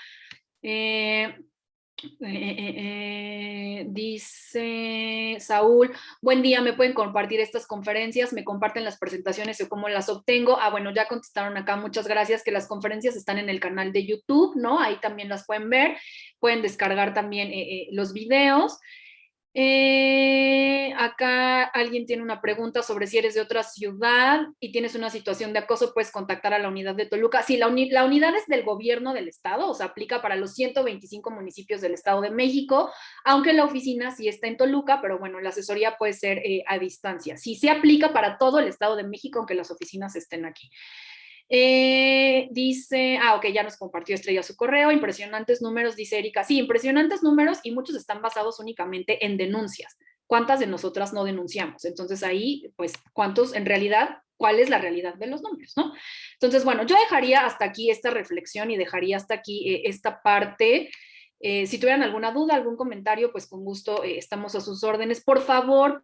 Dice Saúl, buen día, ¿me pueden compartir estas conferencias? ¿Me comparten las presentaciones o cómo las obtengo? Bueno, ya contestaron acá, muchas gracias, que las conferencias están en el canal de YouTube, ¿no? Ahí también las pueden ver, pueden descargar también los videos. Acá alguien tiene una pregunta sobre si eres de otra ciudad y tienes una situación de acoso, puedes contactar a la unidad de Toluca. Sí, la unidad es del gobierno del estado, o sea, aplica para los 125 municipios del Estado de México, aunque la oficina sí está en Toluca, pero bueno, la asesoría puede ser a distancia. Sí, se aplica para todo el Estado de México, aunque las oficinas estén aquí. Dice, ok, ya nos compartió Estrella su correo, impresionantes números, dice Erika. Sí, impresionantes números y muchos están basados únicamente en denuncias. ¿Cuántas de nosotras no denunciamos? Entonces ahí, pues, ¿cuántos en realidad? ¿Cuál es la realidad de los números, no? Entonces, bueno, yo dejaría hasta aquí esta reflexión y dejaría hasta aquí esta parte. Si tuvieran alguna duda, algún comentario, pues con gusto estamos a sus órdenes. Por favor,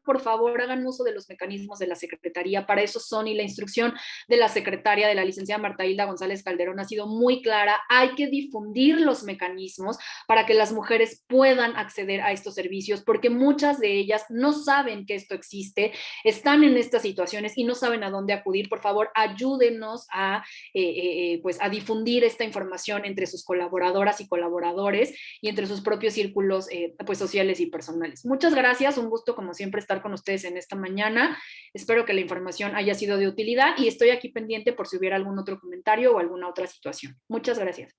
hagan uso de los mecanismos de la Secretaría. Para eso son, y la instrucción de la secretaria, de la licenciada Marta Hilda González Calderón, ha sido muy clara. Hay que difundir los mecanismos para que las mujeres puedan acceder a estos servicios, porque muchas de ellas no saben que esto existe, están en estas situaciones y no saben a dónde acudir. Por favor, ayúdenos pues a difundir esta información entre sus colaboradoras y colaboradores y entre sus propios círculos pues sociales y personales. Muchas gracias, un gusto como siempre estar con ustedes en esta mañana. Espero que la información haya sido de utilidad y estoy aquí pendiente por si hubiera algún otro comentario o alguna otra situación. Muchas gracias.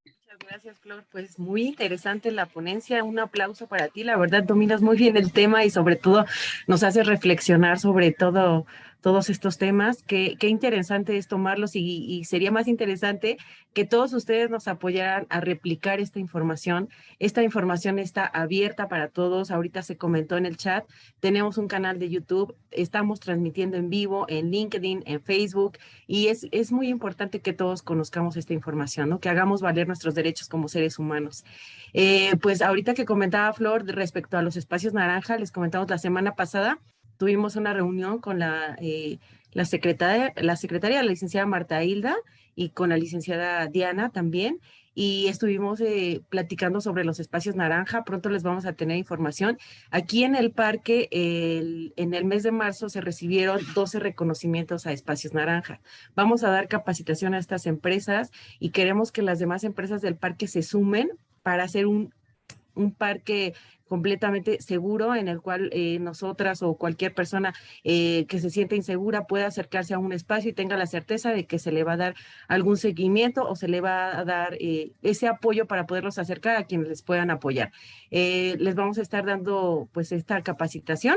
Muchas gracias, Flor. Pues muy interesante la ponencia. Un aplauso para ti. La verdad, dominas muy bien el tema y sobre todo nos hace reflexionar sobre todos estos temas. Qué interesante es tomarlos y sería más interesante que todos ustedes nos apoyaran a replicar esta información. Esta información está abierta para todos. Ahorita se comentó en el chat. Tenemos un canal de YouTube. Estamos transmitiendo en vivo en LinkedIn, en Facebook, y es muy importante que todos conozcamos esta información, ¿no? Que hagamos valer nuestros derechos como seres humanos. Pues ahorita que comentaba Flor respecto a los espacios naranja, les comentamos la semana pasada, tuvimos una reunión con la secretaria, la licenciada Marta Hilda, y con la licenciada Diana también, y estuvimos platicando sobre los espacios naranja. Pronto les vamos a tener información. Aquí en el parque, en el mes de marzo, se recibieron 12 reconocimientos a espacios naranja. Vamos a dar capacitación a estas empresas y queremos que las demás empresas del parque se sumen para hacer un parque completamente seguro en el cual nosotras o cualquier persona que se sienta insegura pueda acercarse a un espacio y tenga la certeza de que se le va a dar algún seguimiento o se le va a dar ese apoyo para poderlos acercar a quienes les puedan apoyar. Les vamos a estar dando pues esta capacitación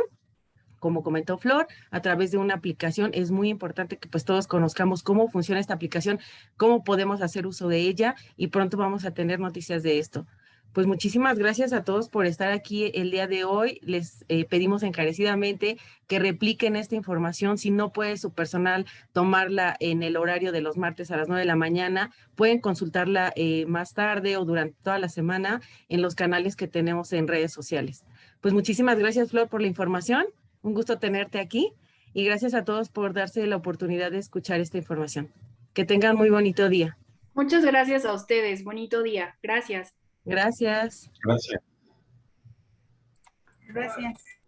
como comentó Flor, a través de una aplicación. Es muy importante que pues todos conozcamos cómo funciona esta aplicación, cómo podemos hacer uso de ella y pronto vamos a tener noticias de esto. Pues muchísimas gracias a todos por estar aquí el día de hoy. Les pedimos encarecidamente que repliquen esta información. Si no puede su personal tomarla en el horario de los martes a las 9 de la mañana, pueden consultarla más tarde o durante toda la semana en los canales que tenemos en redes sociales. Pues muchísimas gracias, Flor, por la información. Un gusto tenerte aquí y gracias a todos por darse la oportunidad de escuchar esta información. Que tengan muy bonito día. Muchas gracias a ustedes. Bonito día. Gracias. Gracias. Gracias. Gracias.